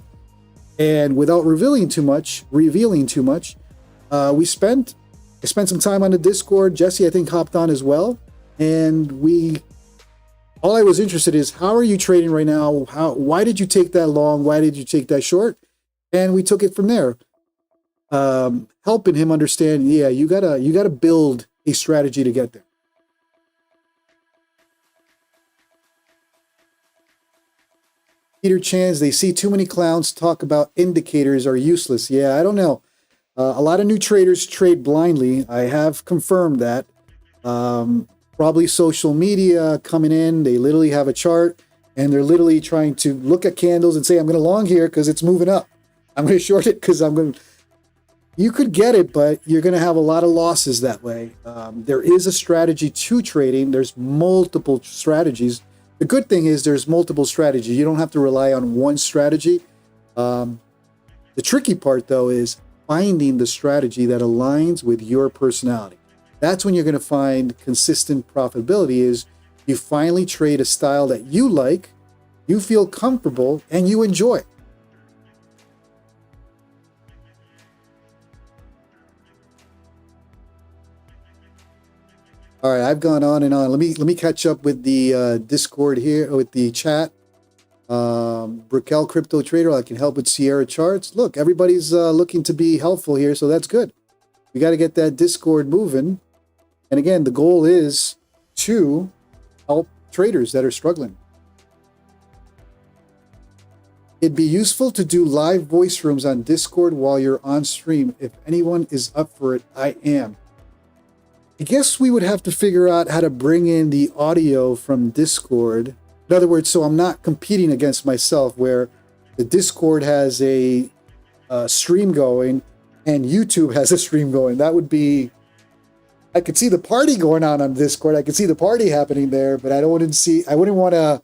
And without revealing too much, I spent some time on the Discord. Jesse, I think, hopped on as well. And all I was interested is, how are you trading right now? Why did you take that long? Why did you take that short? And we took it from there, helping him understand, yeah, you gotta build a strategy to get there. Peter Chan's, they see too many clowns talk about indicators are useless. Yeah, I don't know. A lot of new traders trade blindly. I have confirmed that. Probably social media coming in. They literally have a chart and they're literally trying to look at candles and say, I'm going to long here because it's moving up. I'm going to short it because you could get it, but you're going to have a lot of losses that way. There is a strategy to trading. There's multiple strategies. The good thing is there's multiple strategies. You don't have to rely on one strategy. The tricky part, though, is finding the strategy that aligns with your personality. That's when you're going to find consistent profitability, is you finally trade a style that you like, you feel comfortable, and you enjoy. All right, I've gone on and on. Let me catch up with the Discord here, with the chat. Brickell Crypto Trader, I can help with Sierra charts. Look, everybody's looking to be helpful here, so that's good. We got to get that Discord moving. And again, the goal is to help traders that are struggling. It'd be useful to do live voice rooms on Discord while you're on stream. If anyone is up for it, I am. I guess we would have to figure out how to bring in the audio from Discord. In other words, so I'm not competing against myself, where the Discord has a stream going and YouTube has a stream going. That would be... I could see the party going on Discord. I could see the party happening there, but I wouldn't want to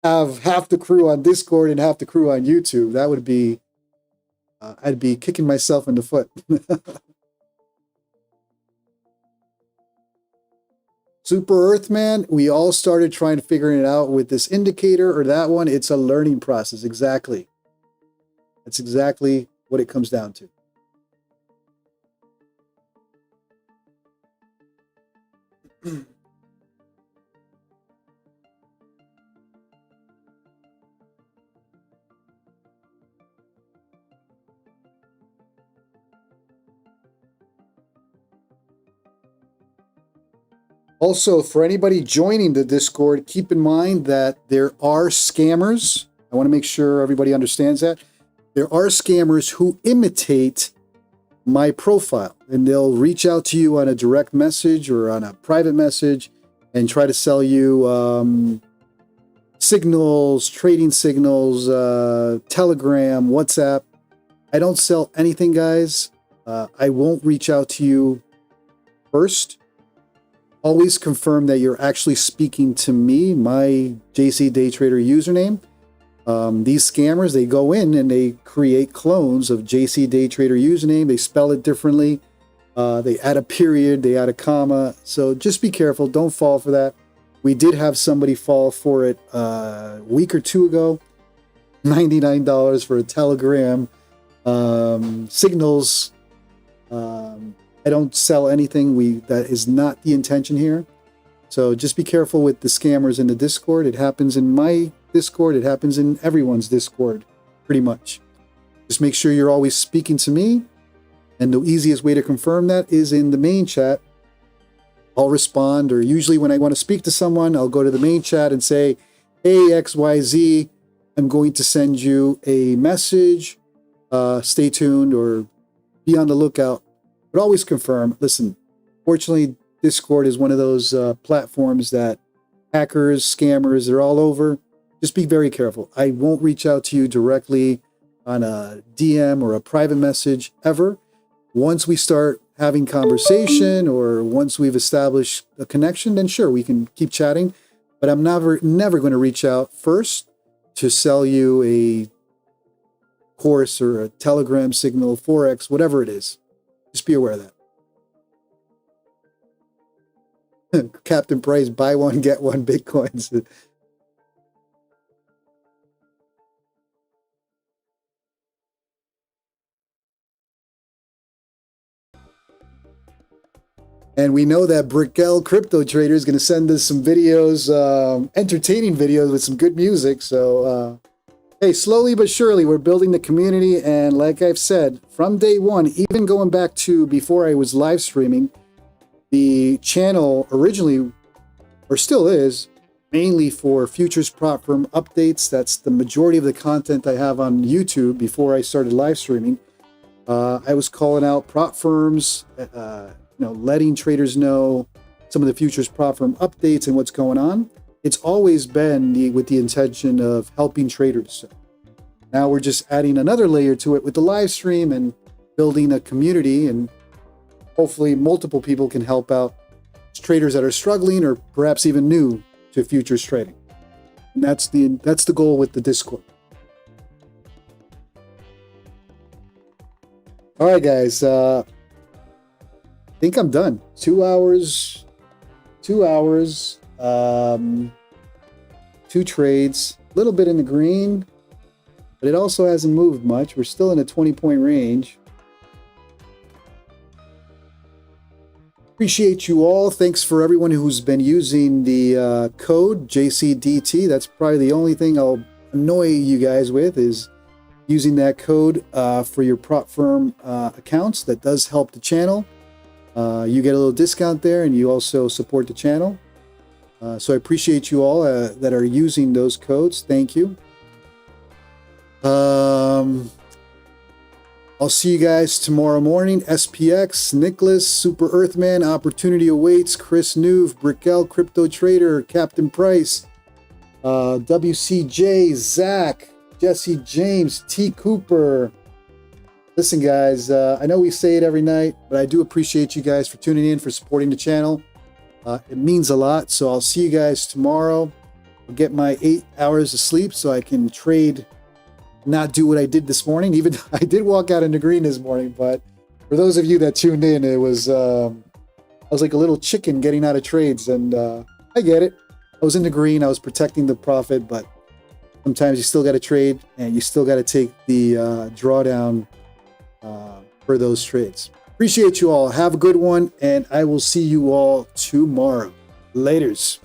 have half the crew on Discord and half the crew on YouTube. That would be, I'd be kicking myself in the foot. Super Earthman, we all started trying to figure it out with this indicator or that one. It's a learning process. Exactly. That's exactly what it comes down to. Also, for anybody joining the Discord, keep in mind that there are scammers. I want to make sure everybody understands that. There are scammers who imitate my profile, and they'll reach out to you on a direct message or on a private message and try to sell you signals, trading signals, Telegram, WhatsApp. I don't sell anything, guys. I won't reach out to you first. Always confirm that you're actually speaking to me, my JC Day Trader username. These scammers, they go in and they create clones of JC Day Trader username. They spell it differently. They add a period, they add a comma. So just be careful. Don't fall for that. We did have somebody fall for it a week or two ago. $99 for a Telegram. Signals. I don't sell anything. That is not the intention here. So just be careful with the scammers in the Discord. It happens in my Discord. It happens in everyone's Discord, pretty much. Just make sure you're always speaking to me. And the easiest way to confirm that is in the main chat. I'll respond, or usually when I want to speak to someone, I'll go to the main chat and say, hey, XYZ, I'm going to send you a message. Stay tuned or be on the lookout. But always confirm. Listen, fortunately, Discord is one of those platforms that hackers, scammers, they're all over. Just be very careful. I won't reach out to you directly on a DM or a private message ever. Once we start having conversation or once we've established a connection, then sure, we can keep chatting. But I'm never going to reach out first to sell you a course or a Telegram signal, Forex, whatever it is. Just be aware of that. Captain Price, buy one, get one Bitcoins. And we know that Brickell Crypto Trader is going to send us some videos, entertaining videos with some good music. So, hey, slowly but surely, we're building the community. And like I've said, from day one, even going back to before I was live streaming, the channel originally, or still is, mainly for futures prop firm updates. That's the majority of the content I have on YouTube before I started live streaming. I was calling out prop firms, letting traders know some of the futures prop firm updates and what's going on. It's always been with the intention of helping traders. So now we're just adding another layer to it with the live stream and building a community, and hopefully multiple people can help out traders that are struggling or perhaps even new to futures trading. And that's the goal with the Discord. All right, guys. I think I'm done. 2 hours. 2 hours. 2 trades. A little bit in the green, but it also hasn't moved much. We're still in a 20-point range. Appreciate you all. Thanks for everyone who's been using the code JCDT. That's probably the only thing I'll annoy you guys with is using that code for your prop firm accounts. That does help the channel. You get a little discount there, and you also support the channel. So I appreciate you all that are using those codes. Thank you. I'll see you guys tomorrow morning. SPX, Nicholas, Super Earthman, Opportunity Awaits, Chris Nuve, Brickell, Crypto Trader, Captain Price, WCJ, Zach, Jesse James, T. Cooper. Listen, guys, I know we say it every night, but I do appreciate you guys for tuning in, for supporting the channel. It means a lot. So I'll see you guys tomorrow. I'll get my 8 hours of sleep so I can trade, not do what I did this morning. Even I did walk out in the green this morning, but for those of you that tuned in, it was I was like a little chicken getting out of trades, and I get it. I was in the green. I was protecting the profit, but sometimes you still got to trade, and you still got to take the drawdown for those trades. Appreciate you all. Have a good one, and I will see you all tomorrow. Laters.